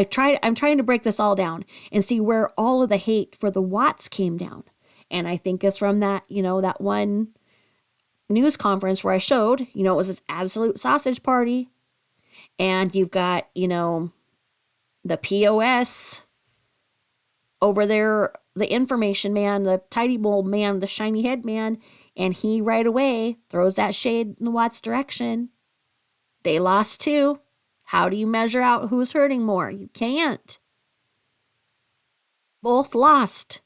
A: trying to break this all down and see where all of the hate for the Watts came down. And I think it's from that, that one news conference where I showed, it was this absolute sausage party. And you've got, the POS over there, the information man, the tidy bowl man, the shiny head man, and he right away throws that shade in the Watts direction. They lost too. How do you measure out who's hurting more? You can't. Both lost.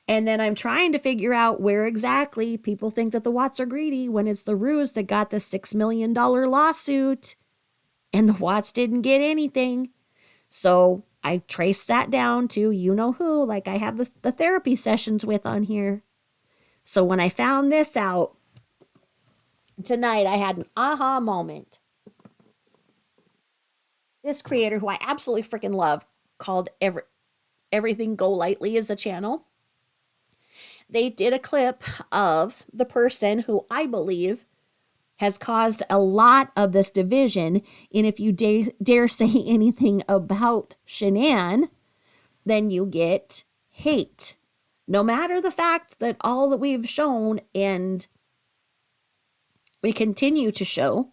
A: And then I'm trying to figure out where exactly people think that the Watts are greedy when it's the Rooz that got the $6 million lawsuit and the Watts didn't get anything. So I traced that down to you-know-who, like I have the therapy sessions with on here. So when I found this out tonight, I had an aha moment. This creator, who I absolutely freaking love, called Everything Go Lightly is a channel. They did a clip of the person who I believe has caused a lot of this division. And if you dare say anything about Shanann, then you get hate. No matter the fact that all that we've shown and we continue to show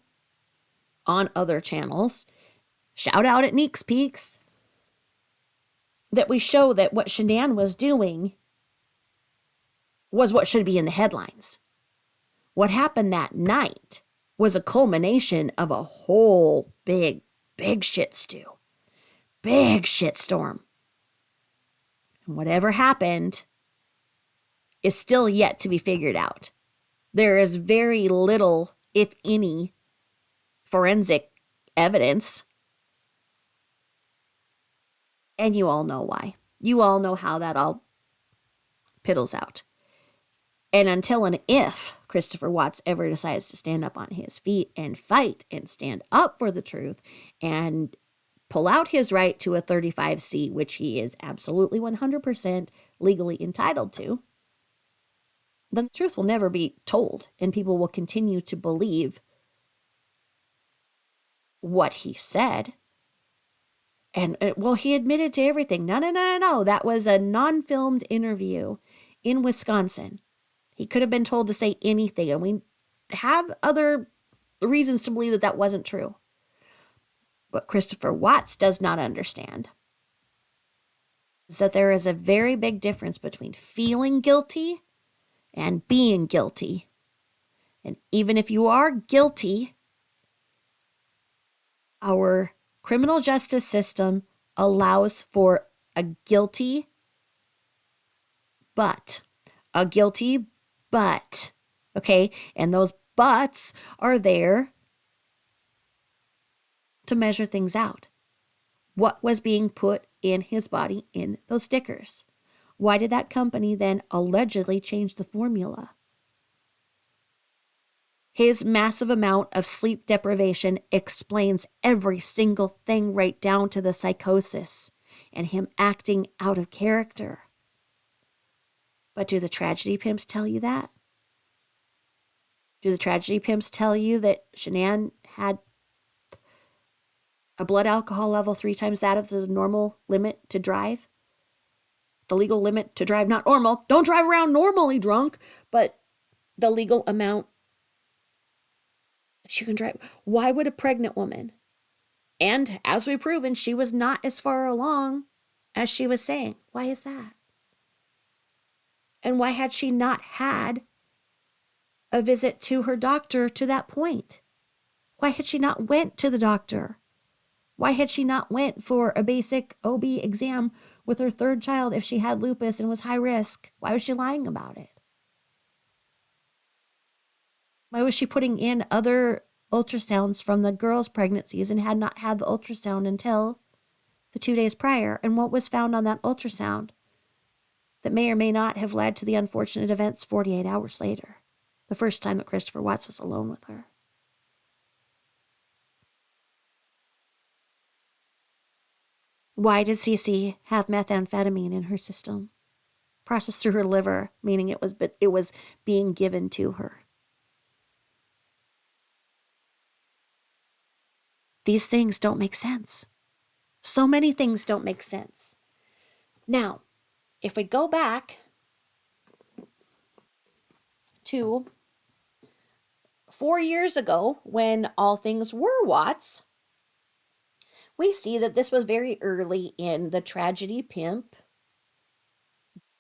A: on other channels, shout out at Neek's Peaks, that we show that what Shanann was doing was what should be in the headlines. What happened that night was a culmination of a whole big shit stew. Big shitstorm. And whatever happened is still yet to be figured out. There is very little, if any, forensic evidence. And you all know why. You all know how that all piddles out. And until and if Christopher Watts ever decides to stand up on his feet and fight and stand up for the truth and pull out his right to a 35C, which he is absolutely 100% legally entitled to, then the truth will never be told, and people will continue to believe what he said. And, well, he admitted to everything. No. That was a non-filmed interview in Wisconsin. He could have been told to say anything, and we have other reasons to believe that that wasn't true. What Christopher Watts does not understand is that there is a very big difference between feeling guilty and being guilty. And even if you are guilty, our criminal justice system allows for a guilty but. A guilty but. Okay? And those buts are there to measure things out. What was being put in his body in those stickers? Why did that company then allegedly change the formula? His massive amount of sleep deprivation explains every single thing, right down to the psychosis and him acting out of character. But do the tragedy pimps tell you that? Do the tragedy pimps tell you that Shanann had a blood alcohol level 3 times that of the normal limit to drive? The legal limit to drive, not normal. Don't drive around normally drunk, but the legal amount that you can drive. Why would a pregnant woman, and as we've proven, she was not as far along as she was saying. Why is that? And why had she not had a visit to her doctor to that point? Why had she not went to the doctor? Why had she not went for a basic OB exam with her 3rd child if she had lupus and was high risk? Why was she lying about it? Why was she putting in other ultrasounds from the girls' pregnancies and had not had the ultrasound until the 2 days prior? And what was found on that ultrasound that may or may not have led to the unfortunate events 48 hours later, the first time that Christopher Watts was alone with her? Why did Cece have methamphetamine in her system, processed through her liver, meaning it was being given to her? These things don't make sense. So many things don't make sense. Now, if we go back to 4 years ago when all things were Watts, we see that this was very early in the tragedy pimp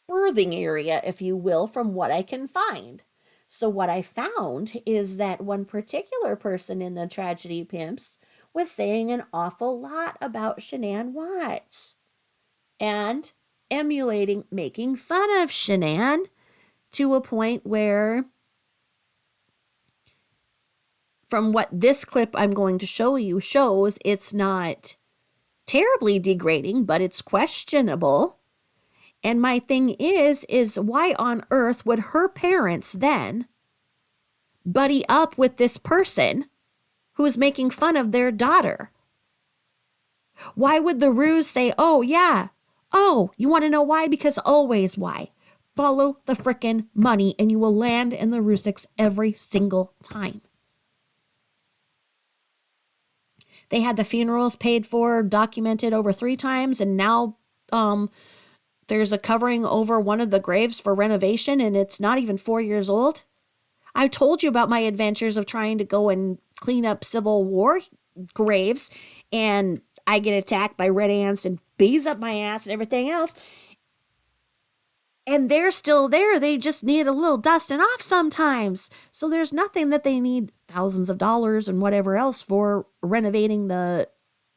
A: birthing area, if you will, from what I can find. So what I found is that one particular person in the tragedy pimps was saying an awful lot about Shanann Watts and emulating, making fun of Shanann to a point where, from what this clip I'm going to show you shows, it's not terribly degrading, but it's questionable. And my thing is why on earth would her parents then buddy up with this person who's making fun of their daughter? Why would the Rooz say, oh, yeah, oh, you want to know why? Because always why? Follow the frickin' money and you will land in the Rusiks every single time. They had the funerals paid for, documented over 3 times, and now there's a covering over one of the graves for renovation, and it's not even 4 years old. I've told you about my adventures of trying to go and clean up Civil War graves, and I get attacked by red ants and bees up my ass and everything else. And they're still there. They just need a little dusting off sometimes. So there's nothing that they need thousands of dollars and whatever else for renovating the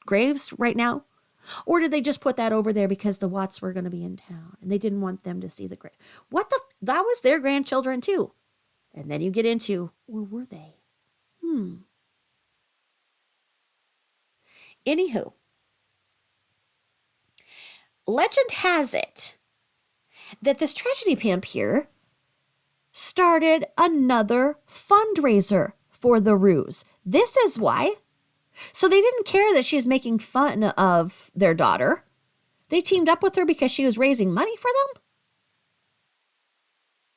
A: graves right now. Or did they just put that over there because the Watts were going to be in town and they didn't want them to see the grave? That was their grandchildren too. And then you get into, or were they? Anywho, legend has it that this tragedy pimp here started another fundraiser for the Rooz. This is why. So they didn't care that she's making fun of their daughter. They teamed up with her because she was raising money for them.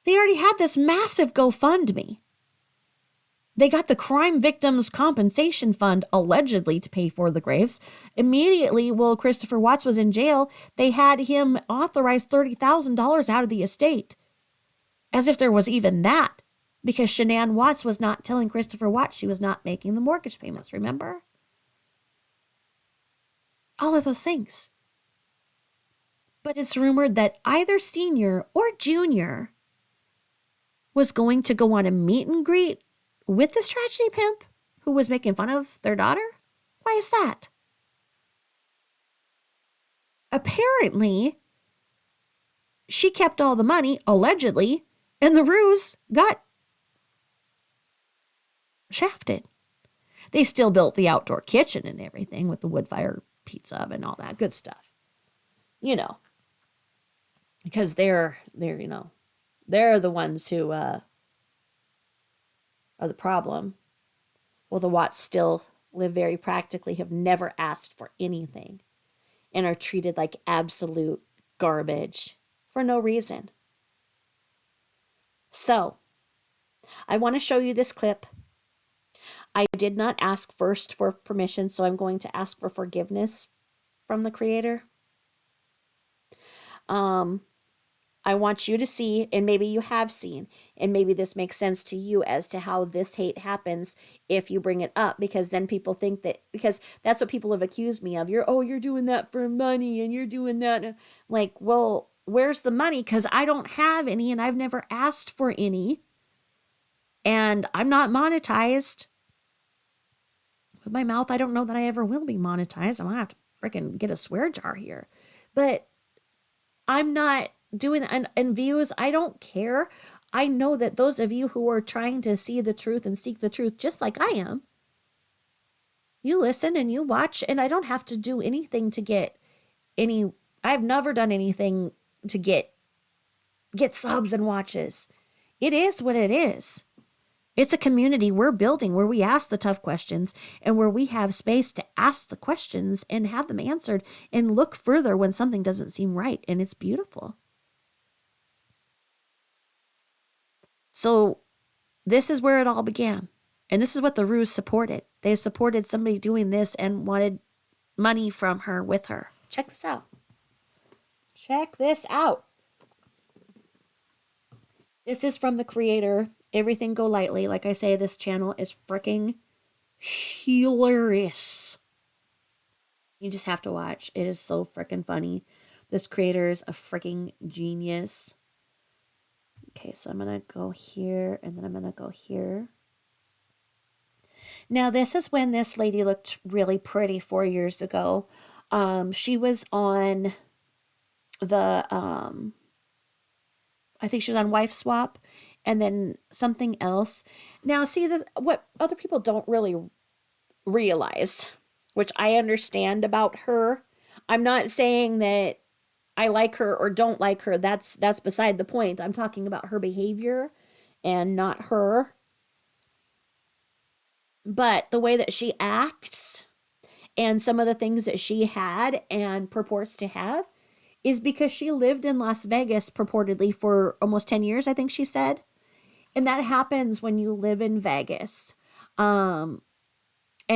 A: They already had this massive GoFundMe. They got the Crime Victims Compensation Fund allegedly to pay for the graves. Immediately, while Christopher Watts was in jail, they had him authorize $30,000 out of the estate. As if there was even that. Because Shanann Watts was not telling Christopher Watts she was not making the mortgage payments, remember? All of those things. But it's rumored that either Senior or Junior was going to go on a meet and greet with this tragedy pimp who was making fun of their daughter? Why is that? Apparently, she kept all the money, allegedly, and the Rooz got shafted. They still built the outdoor kitchen and everything with the wood fire pizza oven and all that good stuff. You know. Because they're the ones who are the problem. Well, the Watts still live very practically, have never asked for anything, and are treated like absolute garbage for no reason. So, I want to show you this clip. I did not ask first for permission, so I'm going to ask for forgiveness from the creator. I want you to see, and maybe you have seen, and maybe this makes sense to you as to how this hate happens if you bring it up, because then people think that, because that's what people have accused me of. You're doing that for money, and you're doing that. Like, well, where's the money? Because I don't have any, and I've never asked for any, and I'm not monetized. With my mouth, I don't know that I ever will be monetized. I'm going to have to freaking get a swear jar here. But I'm not doing that. And views, I don't care. I know that those of you who are trying to see the truth and seek the truth, just like I am, you listen and you watch, and I don't have to do anything to get any. I've never done anything to get subs and watches. It is what it is. It's a community we're building where we ask the tough questions and where we have space to ask the questions and have them answered and look further when something doesn't seem right. And it's beautiful. So this is where it all began. And this is what the Rooz supported. They supported somebody doing this and wanted money from her with her. Check this out. Check this out. This is from the creator. Everything Go Lightly. Like I say, this channel is freaking hilarious. You just have to watch. It is so freaking funny. This creator is a freaking genius. Okay, so I'm going to go here, and then I'm going to go here. Now, this is when this lady looked really pretty 4 years ago. She was on the, I think she was on Wife Swap, and then something else. Now, see, what other people don't really realize, which I understand about her. I'm not saying that I like her or don't like her. That's beside the point. I'm talking about her behavior and not her. But the way that she acts and some of the things that she had and purports to have is because she lived in Las Vegas purportedly for almost 10 years, I think she said. And that happens when you live in Vegas. And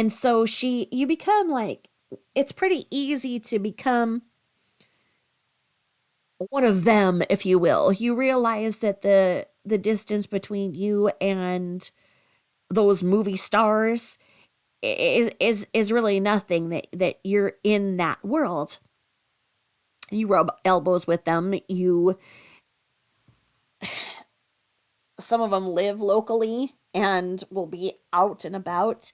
A: so you become like, it's pretty easy to become one of them, if you will. You realize that the distance between you and those movie stars is really nothing, that you're in that world. You rub elbows with them. Some of them live locally and will be out and about.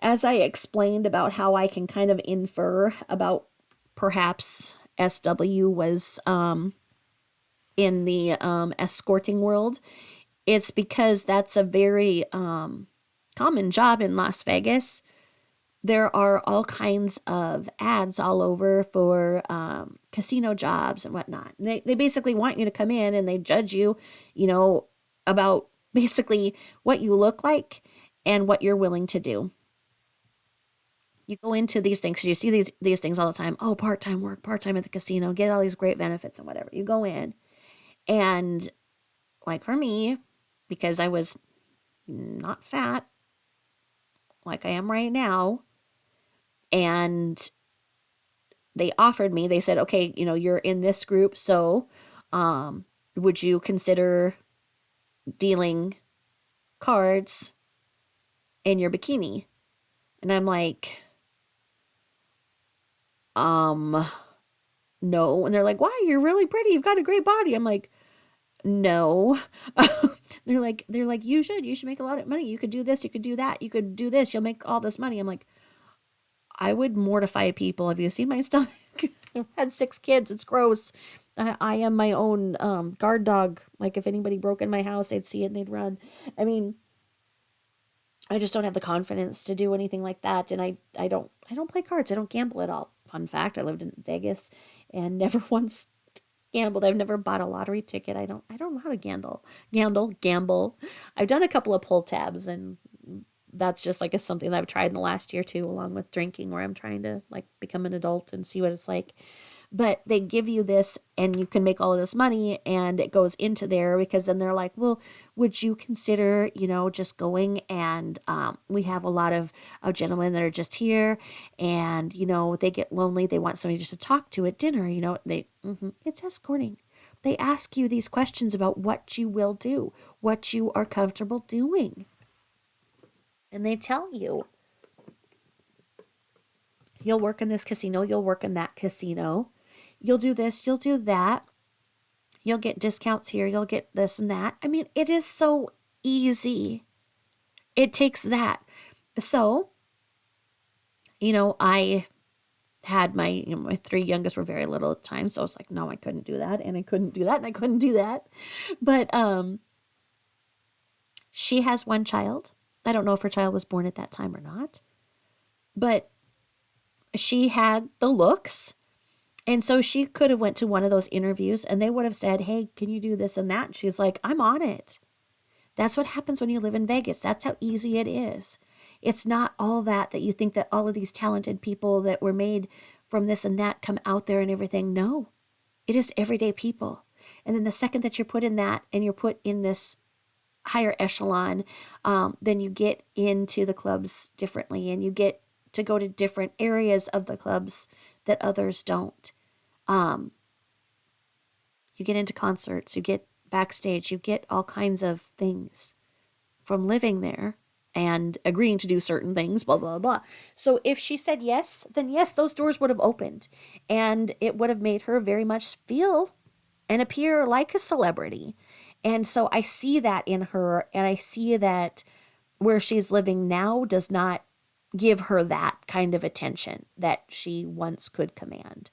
A: As I explained about how I can kind of infer about perhaps SW was in the escorting world, it's because that's a very common job in Las Vegas. there are all kinds of ads all over for casino jobs and whatnot. And they basically want you to come in and they judge you, you know, about basically what you look like and what you're willing to do. You go into these things, you see these things all the time. Oh, part-time work, part-time at the casino, get all these great benefits and whatever. You go in and like for me, because I was not fat like I am right now, and they offered me, they said, okay, you know, you're in this group, so um, would you consider dealing cards in your bikini? And I'm like, um, no. And they're like, why? You're really pretty. You've got a great body. I'm like, no. they're like, you should make a lot of money. You could do this, you could do that, you could do this, you'll make all this money. I'm like, I would mortify people. Have you seen my stomach? I've had 6 kids. It's gross. I am my own guard dog. Like if anybody broke in my house, they'd see it and they'd run. I mean, I just don't have the confidence to do anything like that. And I don't play cards. I don't gamble at all. Fun fact, I lived in Vegas and never once gambled. I've never bought a lottery ticket. I don't know how to gamble. I've done a couple of pull tabs, and that's just like it's something that I've tried in the last year too, along with drinking, where I'm trying to like become an adult and see what it's like. But they give you this and you can make all of this money and it goes into there because then they're like, well, would you consider, you know, just going and we have a lot of gentlemen that are just here and, you know, they get lonely. They want somebody just to talk to at dinner, you know, it's escorting. They ask you these questions about what you will do, what you are comfortable doing. And they tell you, you'll work in this casino, you'll work in that casino, you'll do this, you'll do that, you'll get discounts here, you'll get this and that. I mean, it is so easy. It takes that. So, you know, I had my 3 youngest were very little at the time, so I was like, no, I couldn't do that, and I couldn't do that, and I couldn't do that. But she has 1 child. I don't know if her child was born at that time or not, but she had the looks. And so she could have went to one of those interviews and they would have said, hey, can you do this and that? And she's like, I'm on it. That's what happens when you live in Vegas. That's how easy it is. It's not all that you think that all of these talented people that were made from this and that come out there and everything. No, it is everyday people. And then the second that you're put in that and you're put in this higher echelon, then you get into the clubs differently and you get to go to different areas of the clubs that others don't. Um, you get into concerts, you get backstage, you get all kinds of things from living there and agreeing to do certain things, blah, blah, blah. So if she said yes, then yes, those doors would have opened and it would have made her very much feel and appear like a celebrity. And so I see that in her, and I see that where she's living now does not give her that kind of attention that she once could command.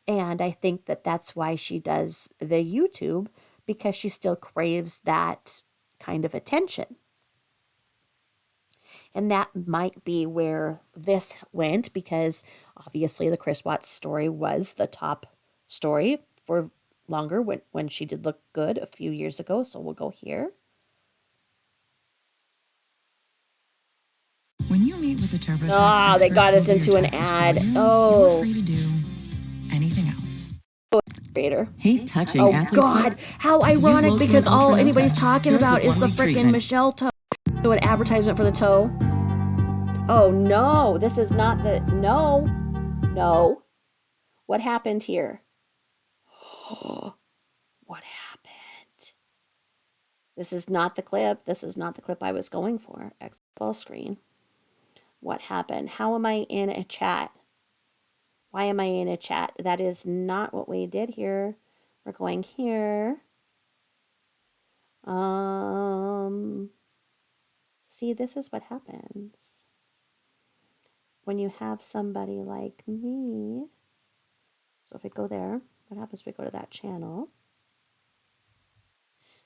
A: And I think that that's why she does the YouTube, because she still craves that kind of attention. And that might be where this went, because obviously the SWatts story was the top story for longer when she did look good a few years ago. So we'll go here.
B: When you meet with the TurboTax
A: they
B: expert
A: got us
B: who will do
A: into
B: your
A: an
B: taxes
A: ad.
B: for you,
A: Oh.
B: you're free to do anything else.
A: Creator.
B: Hate touching
A: Oh
B: athletes'
A: God, how ironic, because all anybody's talking about is the freaking Michelle toe. Do an advertisement for the toe. Oh no, this is not the, no. What happened here? What happened? This is not the clip. This is not the clip I was going for. Exit full screen. What happened? How am I in a chat? Why am I in a chat? That is not what we did here. We're going here. See, this is what happens when you have somebody like me. So if we go there, what happens if we go to that channel?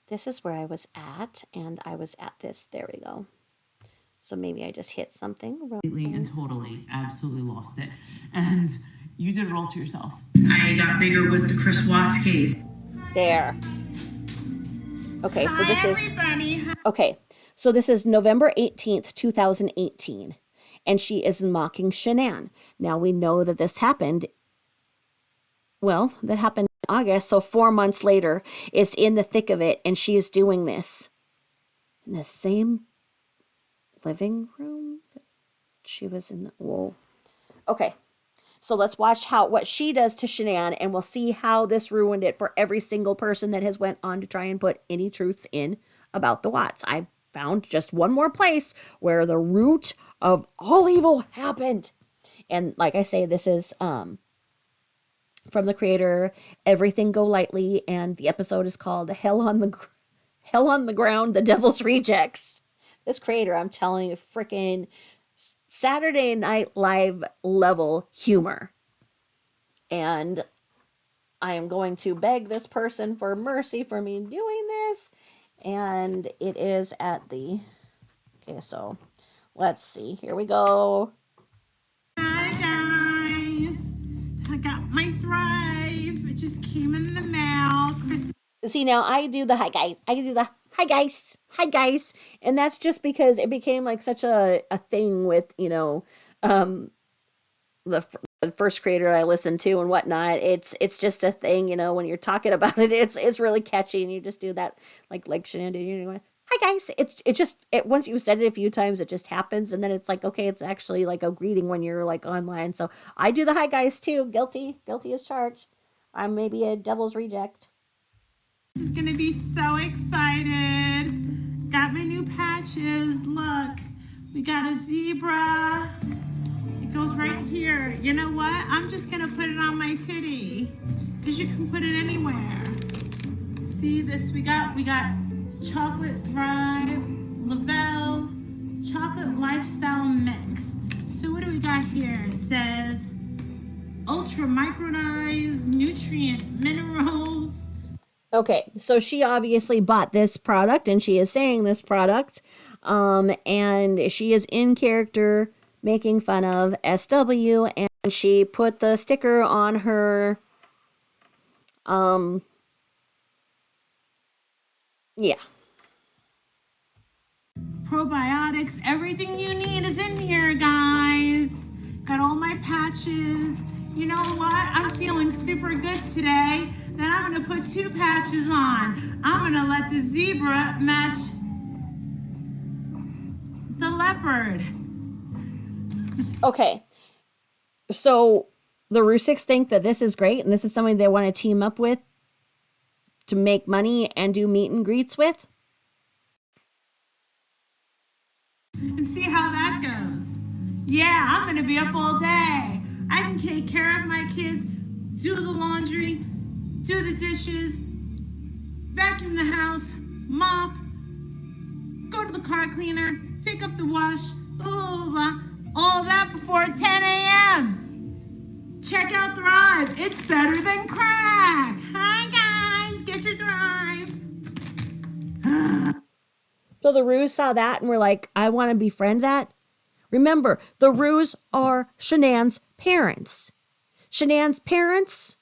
A: This is where I was at, and I was at this. There we go. So maybe I just hit something wrong.
C: Completely and totally, absolutely lost it. And you did it all to yourself. I got bigger with the SWatts case.
A: There. Okay, so this is...
C: Everybody.
A: Okay, so this is November 18th, 2018. And she is mocking Shanann. Now we know that this happened... Well, that happened in August, so 4 months later, it's in the thick of it, and she is doing this in the same living room that she was in. Whoa. Okay, so let's watch what she does to Shanann, and we'll see how this ruined it for every single person that has went on to try and put any truths in about the Watts. I found just one more place where the root of all evil happened. And like I say, this is from the creator Everything Go Lightly, and the episode is called Hell on the Ground, The Devil's Rejects. This creator, I'm telling you, freaking Saturday Night Live level humor. And I am going to beg this person for mercy for me doing this. And it is at the... Okay, so let's see. Here we go.
C: Hi, guys. I got my Thrive. It just came in the mail.
A: See, now I do the hi guys. I do the hi guys. Hi guys. And that's just because it became like such a thing with, you know, the first creator I listened to and whatnot. It's just a thing, you know, when you're talking about it, it's really catchy, and you just do that like Shanann did. You know, hi guys. It once you've said it a few times, it just happens, and then it's like, okay, it's actually like a greeting when you're like online. So I do the hi guys too. Guilty as charged. I'm maybe a devil's reject.
C: This is gonna be so excited. Got my new patches. Look, we got a zebra. It goes right here. You know what? I'm just gonna put it on my titty, because you can put it anywhere. See this? We got chocolate Thrive, Lavelle, chocolate lifestyle mix. So what do we got here? It says ultra micronized nutrient minerals.
A: Okay, so she obviously bought this product, and she is saying this product, and she is in character making fun of SW, and she put the sticker on her, yeah.
C: Probiotics, everything you need is in here, guys. Got all my patches. You know what? I'm feeling super good today. Then I'm gonna put 2 patches on. I'm gonna let the zebra match the leopard.
A: Okay, so the Rusiks think that this is great, and this is something they want to team up with to make money and do meet and greets with.
C: And see how that goes. Yeah, I'm gonna be up all day. I can take care of my kids, do the laundry, do the dishes, vacuum the house, mop, go to the car cleaner, pick up the wash, blah, blah, blah. All that before 10 a.m. Check out Thrive. It's better than crack. Hi, guys. Get your Thrive.
A: So the Rooz saw that and were like, I want to befriend that. Remember, the Rooz are Shanann's parents. Shanann's parents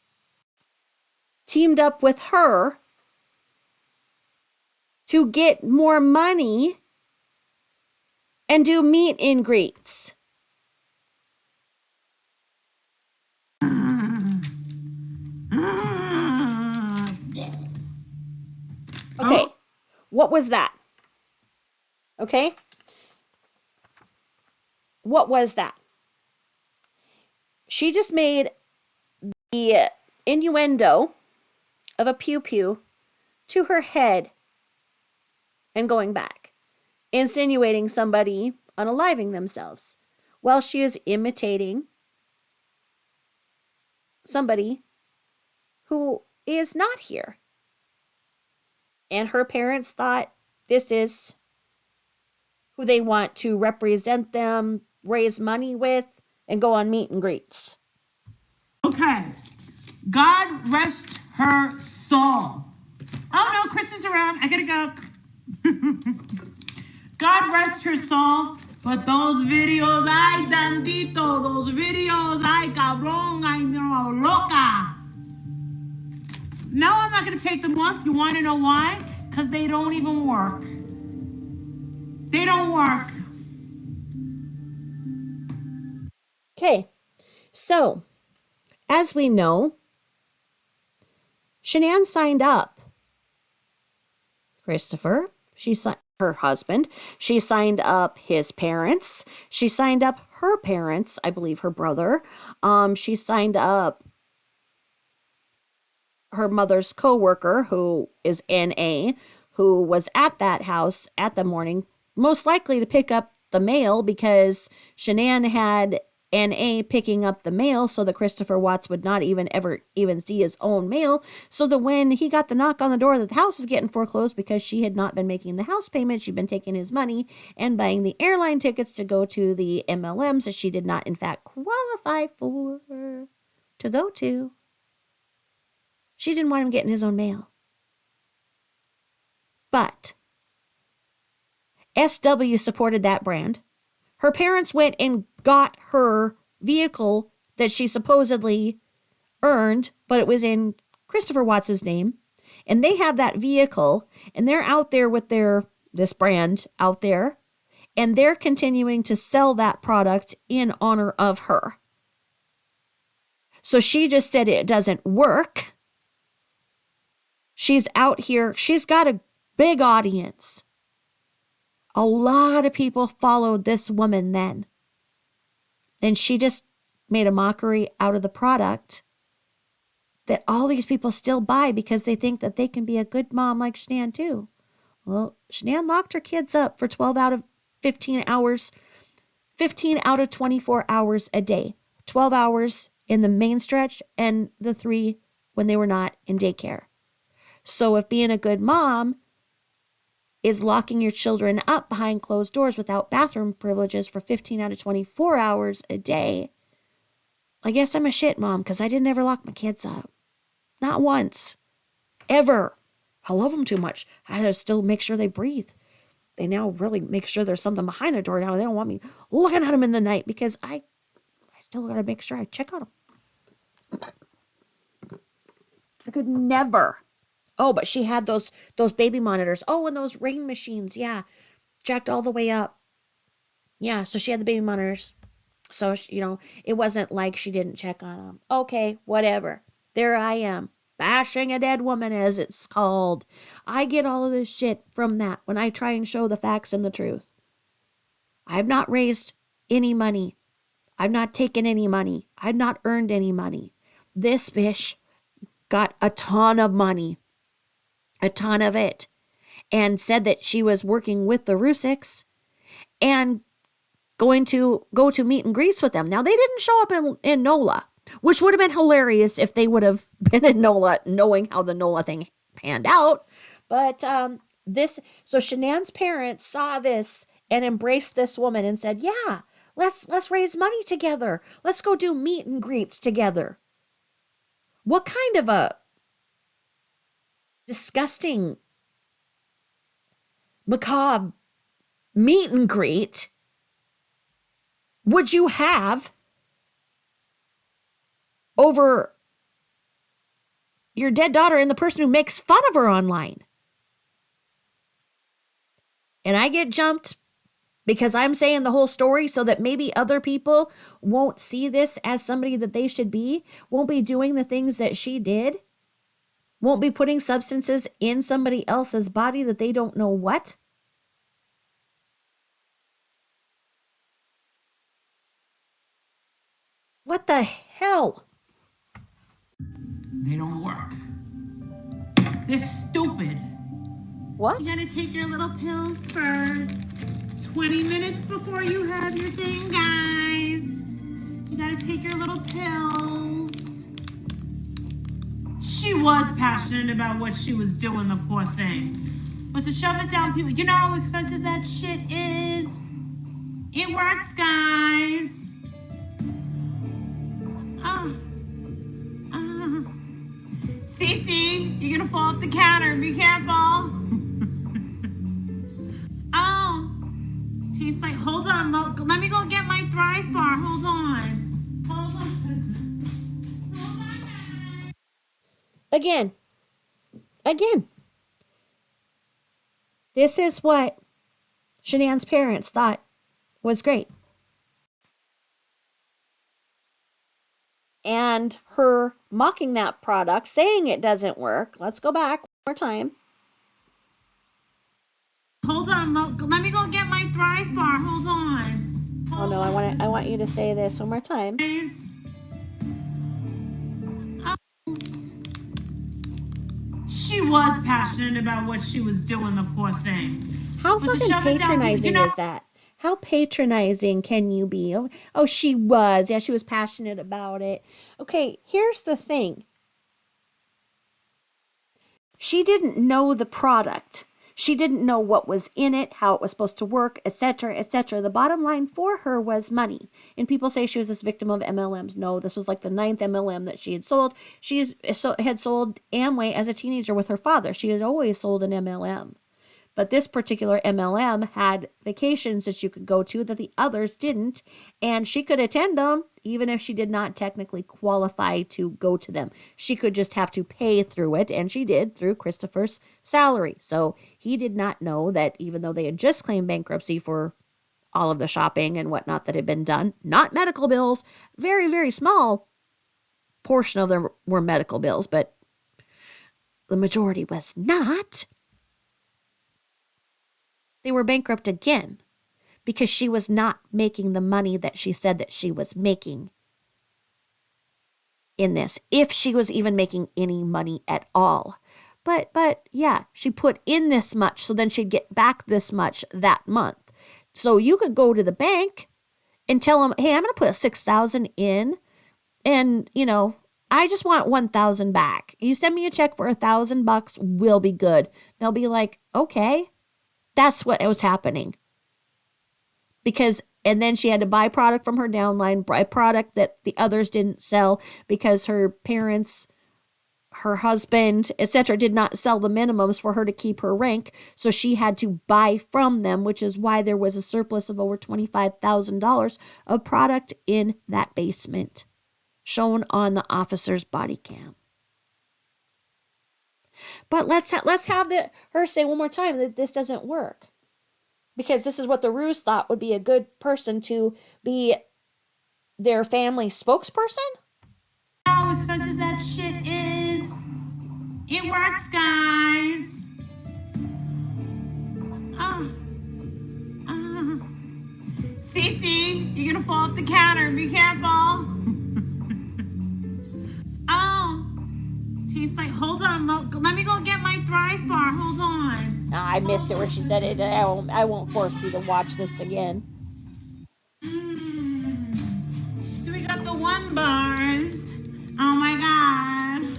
A: teamed up with her to get more money and do meet and greets. Okay, what was that? Okay, what was that? She just made the innuendo of a pew-pew to her head and going back, insinuating somebody unaliving themselves while she is imitating somebody who is not here. And her parents thought this is who they want to represent them, raise money with, and go on meet and greets.
C: Okay. God rest her soul. Oh no, Chris is around. I gotta go. God rest her soul. But those videos, ay, dandito, those videos, ay, cabrón, ay, no, loca. No, I'm not going to take them off. You want to know why? Because they don't even work. They don't work.
A: Okay, so as we know, Shanann signed up Christopher. She signed her husband. She signed up his parents. She signed up her parents, I believe her brother. She signed up her mother's coworker, who is NA, who was at that house at the morning, most likely to pick up the mail, because Shanann had NA picking up the mail so that Christopher Watts would not ever see his own mail, so that when he got the knock on the door that the house was getting foreclosed because she had not been making the house payment, she'd been taking his money and buying the airline tickets to go to the MLMs that she did not in fact qualify for to go to. She didn't want him getting his own mail. But SW supported that brand. Her parents went and got her vehicle that she supposedly earned, but it was in Christopher Watts' name. And they have that vehicle, and they're out there with this brand out there, and they're continuing to sell that product in honor of her. So she just said it doesn't work. She's out here. She's got a big audience. A lot of people followed this woman then. And she just made a mockery out of the product that all these people still buy because they think that they can be a good mom like Shanann too. Well, Shanann locked her kids up for 12 out of 15 hours, 15 out of 24 hours a day, 12 hours in the main stretch and the 3 when they were not in daycare. So if being a good mom is locking your children up behind closed doors without bathroom privileges for 15 out of 24 hours a day, I guess I'm a shit mom because I didn't ever lock my kids up. Not once. Ever. I love them too much. I had to still make sure they breathe. They now really make sure there's something behind their door now. They don't want me looking at them in the night because I still got to make sure I check on them. I could never. Oh, but she had those baby monitors. Oh, and those rain machines. Yeah. Jacked all the way up. Yeah, so she had the baby monitors. So, it wasn't like she didn't check on them. Okay, whatever. There I am. Bashing a dead woman, as it's called. I get all of this shit from that when I try and show the facts and the truth. I have not raised any money. I've not taken any money. I've not earned any money. This bitch got a ton of money. A ton of it, and said that she was working with the Rooziks and going to go to meet and greets with them. Now, they didn't show up in NOLA, which would have been hilarious if they would have been in NOLA, knowing how the NOLA thing panned out. But so Shanann's parents saw this and embraced this woman and said, yeah, let's raise money together. Let's go do meet and greets together. What kind of a disgusting, macabre meet and greet would you have over your dead daughter and the person who makes fun of her online? And I get jumped because I'm saying the whole story so that maybe other people won't see this as somebody that they should be, won't be doing the things that she did, won't be putting substances in somebody else's body that they don't know what. What the hell?
C: They don't work. They're stupid.
A: What?
C: You gotta take your little pills first. 20 minutes before you have your thing, guys. You gotta take your little pills. She was passionate about what she was doing, the poor thing. But to shove it down people, you know how expensive that shit is? It works, guys. Cece, you're gonna fall off the counter. Be careful. Tastes like, hold on, let me go get my Thrive bar. Hold on. Hold on. Hold on.
A: Again. This is what Shanann's parents thought was great. And her mocking that product, saying it doesn't work. Let's go back one more time.
C: Hold on, let me go get my Thrive bar. Hold on.
A: Oh no, I want you to say this one more time.
C: She was passionate about what she was doing, the poor thing.
A: How fucking patronizing is that? How patronizing can you be? Oh, she was. Yeah, she was passionate about it. Okay, here's the thing. She didn't know the product. She didn't know what was in it, how it was supposed to work, etc., etc. The bottom line for her was money. And people say she was this victim of MLMs. No, this was like the 9th MLM that she had sold. She had sold Amway as a teenager with her father. She had always sold an MLM. But this particular MLM had vacations that you could go to that the others didn't, and she could attend them even if she did not technically qualify to go to them. She could just have to pay through it, and she did through Christopher's salary. So he did not know that even though they had just claimed bankruptcy for all of the shopping and whatnot that had been done, not medical bills, very, very small portion of them were medical bills, but the majority was not. They were bankrupt again because she was not making the money that she said that she was making in this, if she was even making any money at all. But yeah, she put in this much, so then she'd get back this much that month. So you could go to the bank and tell them, hey, I'm going to put $6,000 in, and, I just want $1,000 back. You send me a check for $1,000, we'll be good. They'll be like, okay. That's what was happening. And then she had to buy product from her downline, buy product that the others didn't sell because her parents, her husband, etc., did not sell the minimums for her to keep her rank. So she had to buy from them, which is why there was a surplus of over $25,000 of product in that basement, shown on the officer's body cam. But let's have her say one more time that this doesn't work. Because this is what the Rooz thought would be a good person to be their family spokesperson.
C: How expensive that shit is. It works, guys. Cece, you're gonna fall off the counter. Be careful. Tastes like, hold on, let me go get my Thrive bar. Hold on.
A: I missed it where she said it. I won't force you to watch this again.
C: So we got the 1 bars. Oh my god.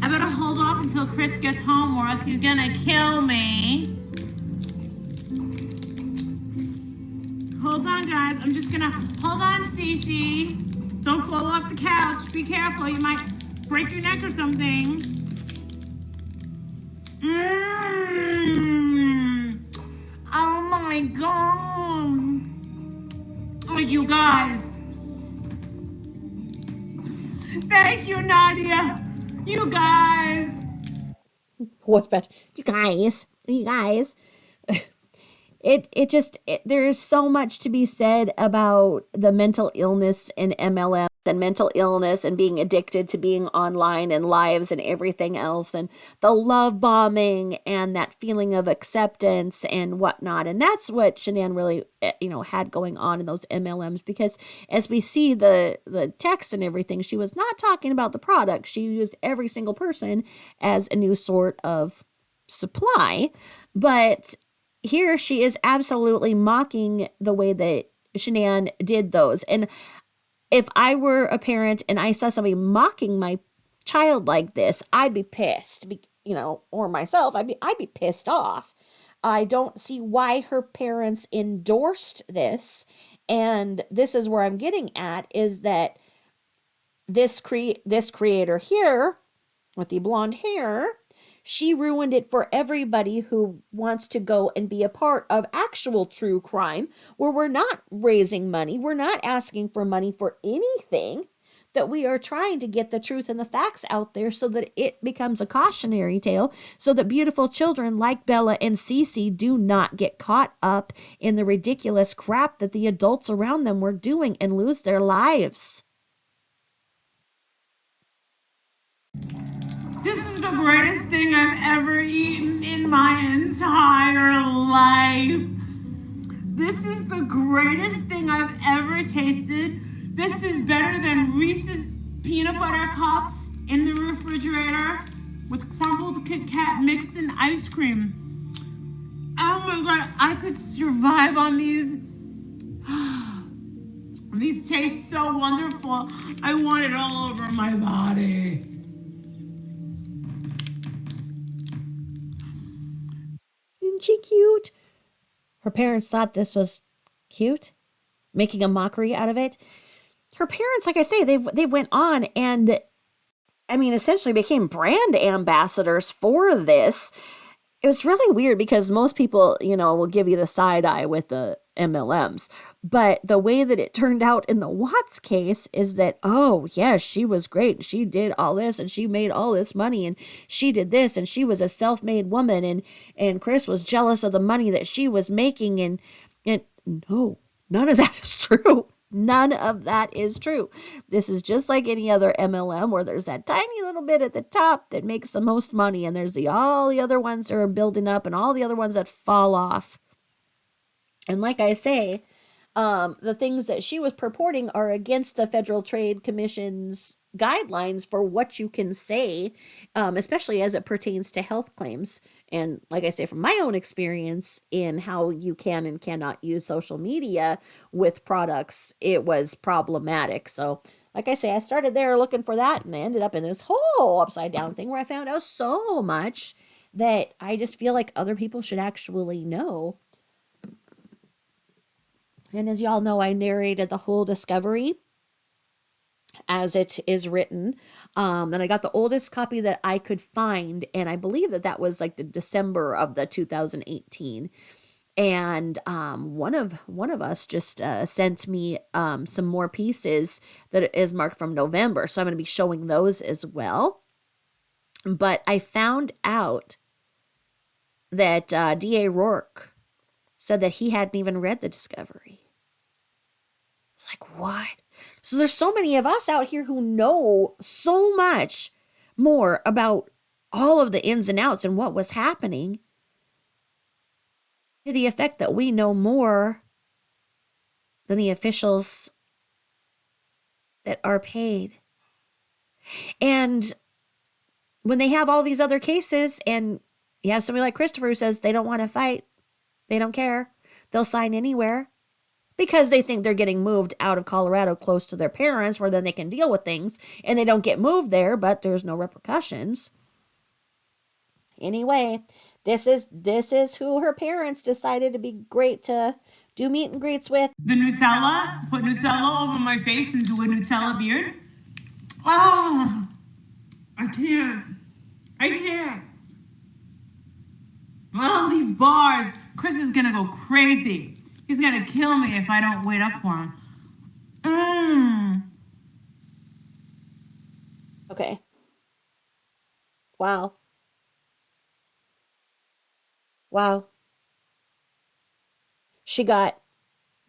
C: I better hold off until Chris gets home or else he's gonna kill me. Hold on, guys. I'm just gonna, hold on, Cece. Don't fall off the couch. Be careful. You might break your neck or something. Oh my god. Oh, you guys. Thank you, Nadia. You guys.
A: What's bad? You guys. There's so much to be said about the mental illness and MLM and mental illness and being addicted to being online and lives and everything else, and the love bombing and that feeling of acceptance and whatnot. And that's what Shanann really, had going on in those MLMs, because as we see the text and everything, she was not talking about the product. She used every single person as a new sort of supply, but here she is absolutely mocking the way that Shanann did those. And if I were a parent and I saw somebody mocking my child like this, I'd be pissed, or myself, I'd be pissed off. I don't see why her parents endorsed this. And this is where I'm getting at, is that this creator here with the blonde hair, She ruined it for everybody who wants to go and be a part of actual true crime, where we're not raising money, we're not asking for money for anything, that we are trying to get the truth and the facts out there so that it becomes a cautionary tale, so that beautiful children like Bella and Cece do not get caught up in the ridiculous crap that the adults around them were doing and lose their lives.
C: This is the greatest thing I've ever eaten in my entire life. This is the greatest thing I've ever tasted. This is better than Reese's peanut butter cups in the refrigerator with crumbled Kit Kat mixed in ice cream. Oh my God, I could survive on these. These taste so wonderful. I want it all over my body.
A: Isn't she cute? Her parents thought this was cute, making a mockery out of it. Her parents, like I say, they went on and, I mean, essentially became brand ambassadors for this. It was really weird because most people, will give you the side eye with the MLMs. But the way that it turned out in the Watts case is that, oh, yeah, she was great. She did all this and she made all this money and she did this and she was a self-made woman and Chris was jealous of the money that she was making. And no, none of that is true. None of that is true. This is just like any other MLM where there's that tiny little bit at the top that makes the most money, and there's all the other ones that are building up and all the other ones that fall off. And like I say, the things that she was purporting are against the Federal Trade Commission's guidelines for what you can say, especially as it pertains to health claims. And like I say, from my own experience in how you can and cannot use social media with products, it was problematic. So like I say, I started there looking for that and I ended up in this whole upside down thing where I found out so much that I just feel like other people should actually know. And as y'all know, I narrated the whole discovery as it is written. And I got the oldest copy that I could find. And I believe that was like the December of the 2018. And one of us just sent me some more pieces that is marked from November. So I'm going to be showing those as well. But I found out that D.A. Rourke said that he hadn't even read the discovery. It's like, what? So there's so many of us out here who know so much more about all of the ins and outs and what was happening, to the effect that we know more than the officials that are paid. And when they have all these other cases and you have somebody like Christopher who says they don't want to fight, they don't care, they'll sign anywhere, because they think they're getting moved out of Colorado close to their parents where then they can deal with things, and they don't get moved there, but there's no repercussions. Anyway, this is who her parents decided to be great to do meet and greets with.
C: The Nutella, put Nutella over my face and do a Nutella beard. Oh, I can't. Oh, these bars. Chris is gonna go crazy. He's gonna kill me if I don't wait up for him.
A: Okay. Wow. She got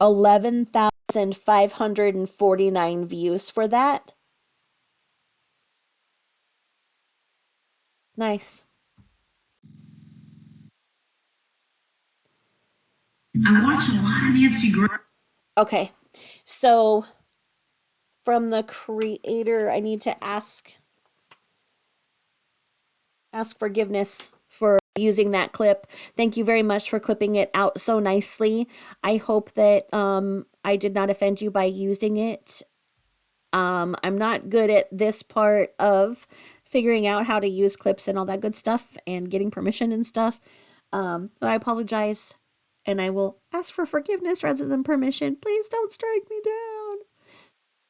A: 11,549 views for that. Nice.
C: I watch a lot of Nancy Grace.
A: Okay, so from the creator, I need to ask forgiveness for using that clip. Thank you very much for clipping it out so nicely. I hope that I did not offend you by using it. I'm not good at this part of figuring out how to use clips and all that good stuff and getting permission and stuff. But I apologize. And I will ask for forgiveness rather than permission. Please don't strike me down.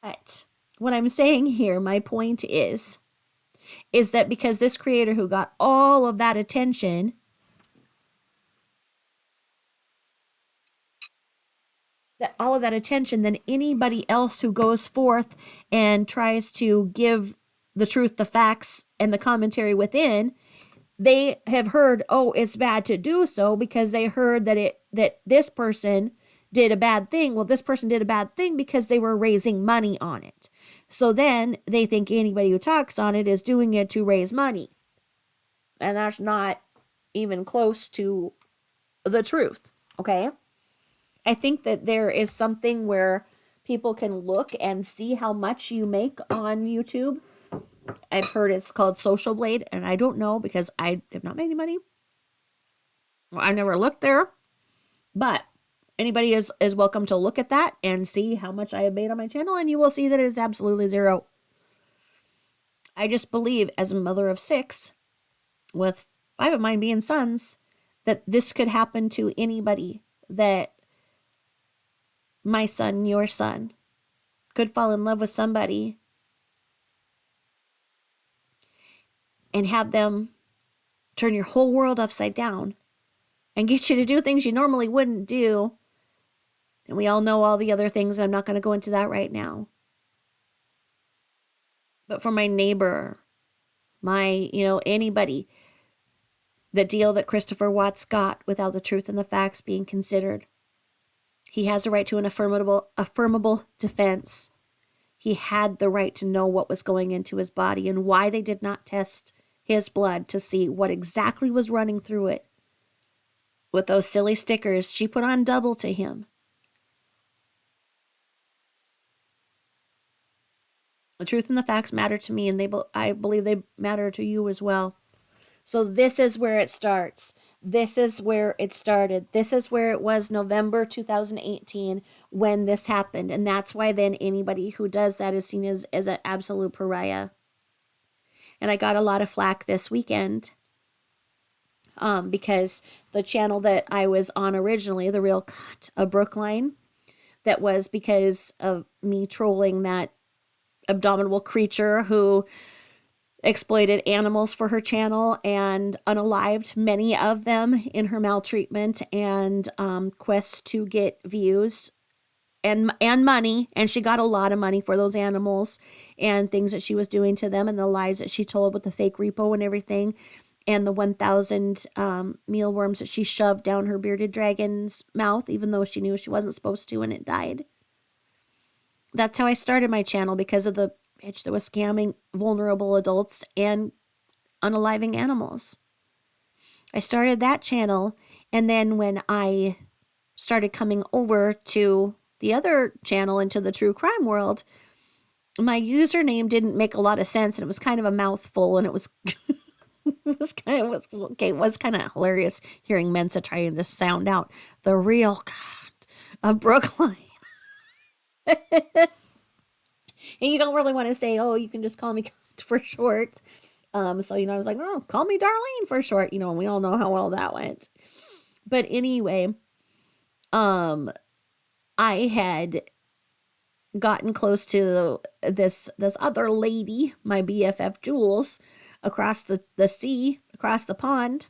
A: But what I'm saying here, my point is is that because this creator who got all of that attention, then anybody else who goes forth and tries to give the truth, the facts, and the commentary within, they have heard, oh, it's bad to do so because they heard that this person did a bad thing. Well, this person did a bad thing because they were raising money on it. So then they think anybody who talks on it is doing it to raise money. And that's not even close to the truth, okay? I think that there is something where people can look and see how much you make on YouTube. I've heard it's called Social Blade, and I don't know because I have not made any money. Well, I never looked there, but anybody is welcome to look at that and see how much I have made on my channel, and you will see that it is absolutely zero. I just believe, as a mother of 6, with 5 of mine being sons, that this could happen to anybody, that my son, your son, could fall in love with somebody and have them turn your whole world upside down and get you to do things you normally wouldn't do. And we all know all the other things, and I'm not going to go into that right now. But for my neighbor, anybody, the deal that Christopher Watts got without the truth and the facts being considered, he has a right to an affirmable defense. He had the right to know what was going into his body and why they did not test his blood to see what exactly was running through it. With those silly stickers she put on double to him. The truth and the facts matter to me, and I believe they matter to you as well. So this is where it starts. This is where it started. This is where it was November 2018 when this happened. And that's why then anybody who does that is seen as an absolute pariah. And I got a lot of flack this weekend because the channel that I was on originally, The Real Cut of Brookline, that was because of me trolling that abominable creature who exploited animals for her channel and unalived many of them in her maltreatment and quest to get views and money. And she got a lot of money for those animals and things that she was doing to them and the lies that she told with the fake repo and everything, and the 1,000 mealworms that she shoved down her bearded dragon's mouth, even though she knew she wasn't supposed to, and it died. That's how I started my channel, because of the bitch that was scamming vulnerable adults and unaliving animals. I started that channel, and then when I started coming over to the other channel, into the true crime world, my username didn't make a lot of sense, and it was kind of a mouthful, and it was it was kind of hilarious hearing Mensa trying to sound out The Real Cut of Brookline. And you don't really want to say, oh, you can just call me for short. So, I was like, oh, call me Darlene for short, and we all know how well that went. But anyway, I had gotten close to this other lady, my BFF Jules, across the sea, across the pond.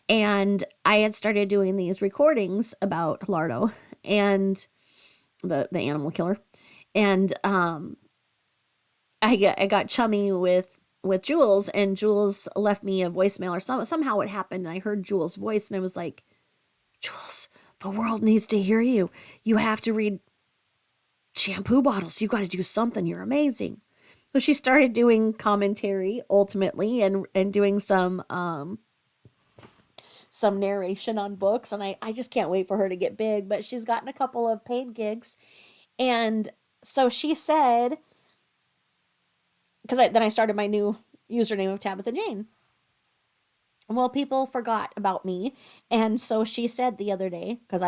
A: And I had started doing these recordings about Lardo and the animal killer. And I got chummy with Jules, and Jules left me a voicemail, or somehow it happened. And I heard Jules' voice, and I was like, Jules, the world needs to hear you. You have to read shampoo bottles. You got to do something. You're amazing. So she started doing commentary ultimately, and doing some narration on books. And I just can't wait for her to get big, but she's gotten a couple of paid gigs. And so she said, because then I started my new username of Tabitha Jane. Well, people forgot about me. And so she said the other day, because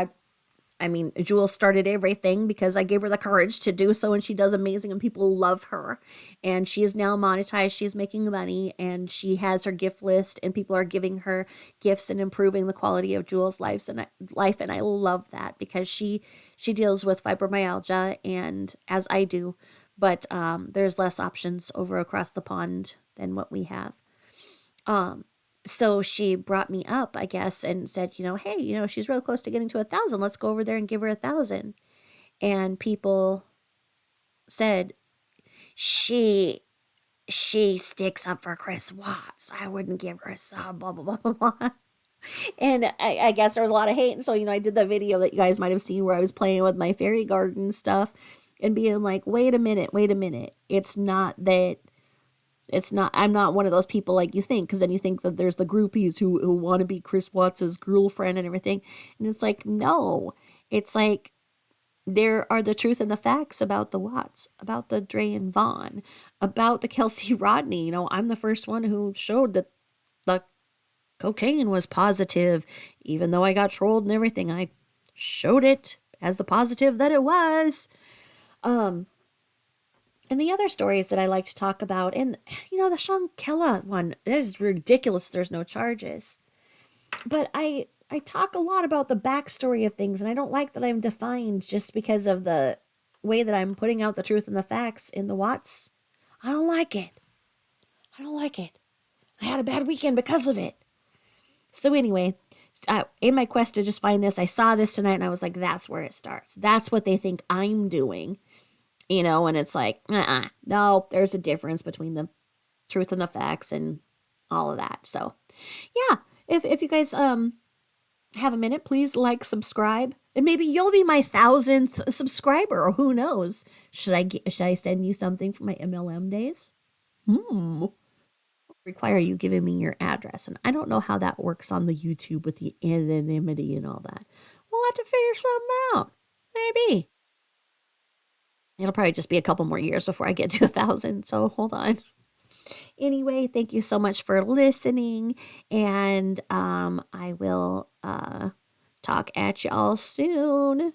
A: Jules started everything because I gave her the courage to do so, and she does amazing, and people love her. And she is now monetized. She's making money, and she has her gift list, and people are giving her gifts and improving the quality of Jules' life. And I love that, because she deals with fibromyalgia, and as I do, but there's less options over across the pond than what we have. So she brought me up, I guess, and said, hey, she's real close to getting to 1,000. Let's go over there and give her 1,000. And people said, she sticks up for Chris Watts. I wouldn't give her a sub, blah, blah, blah, blah, blah. And I guess there was a lot of hate. And so, I did the video that you guys might have seen where I was playing with my fairy garden stuff and being like, wait a minute. I'm not one of those people like you think, because then you think that there's the groupies who want to be Chris Watts' girlfriend and everything. And it's like, no. It's like, there are the truth and the facts about the Watts, about the Dre and Vaughn, about the Kelsey Rodney. I'm the first one who showed that the cocaine was positive, even though I got trolled and everything. I showed it as the positive that it was. And the other stories that I like to talk about, and the Sean Kella one, it is ridiculous. There's no charges, but I talk a lot about the backstory of things, and I don't like that I'm defined just because of the way that I'm putting out the truth and the facts in the Watts. I don't like it. I had a bad weekend because of it. So anyway, in my quest to just find this, I saw this tonight, and I was like, that's where it starts. That's what they think I'm doing, and it's like, no, there's a difference between the truth and the facts and all of that. So yeah, if you guys, have a minute, please subscribe, and maybe you'll be my 1,000th subscriber, or who knows? Should I send you something for my MLM days? Require you giving me your address, and I don't know how that works on the YouTube with the anonymity and all that. We'll have to figure something out. Maybe it'll probably just be a couple more years before I get to 1,000. So hold on. Anyway, thank you so much for listening, and I will talk at y'all soon.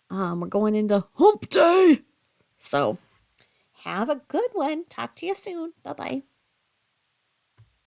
A: We're going into hump day, so have a good one. Talk to you soon. Bye-bye.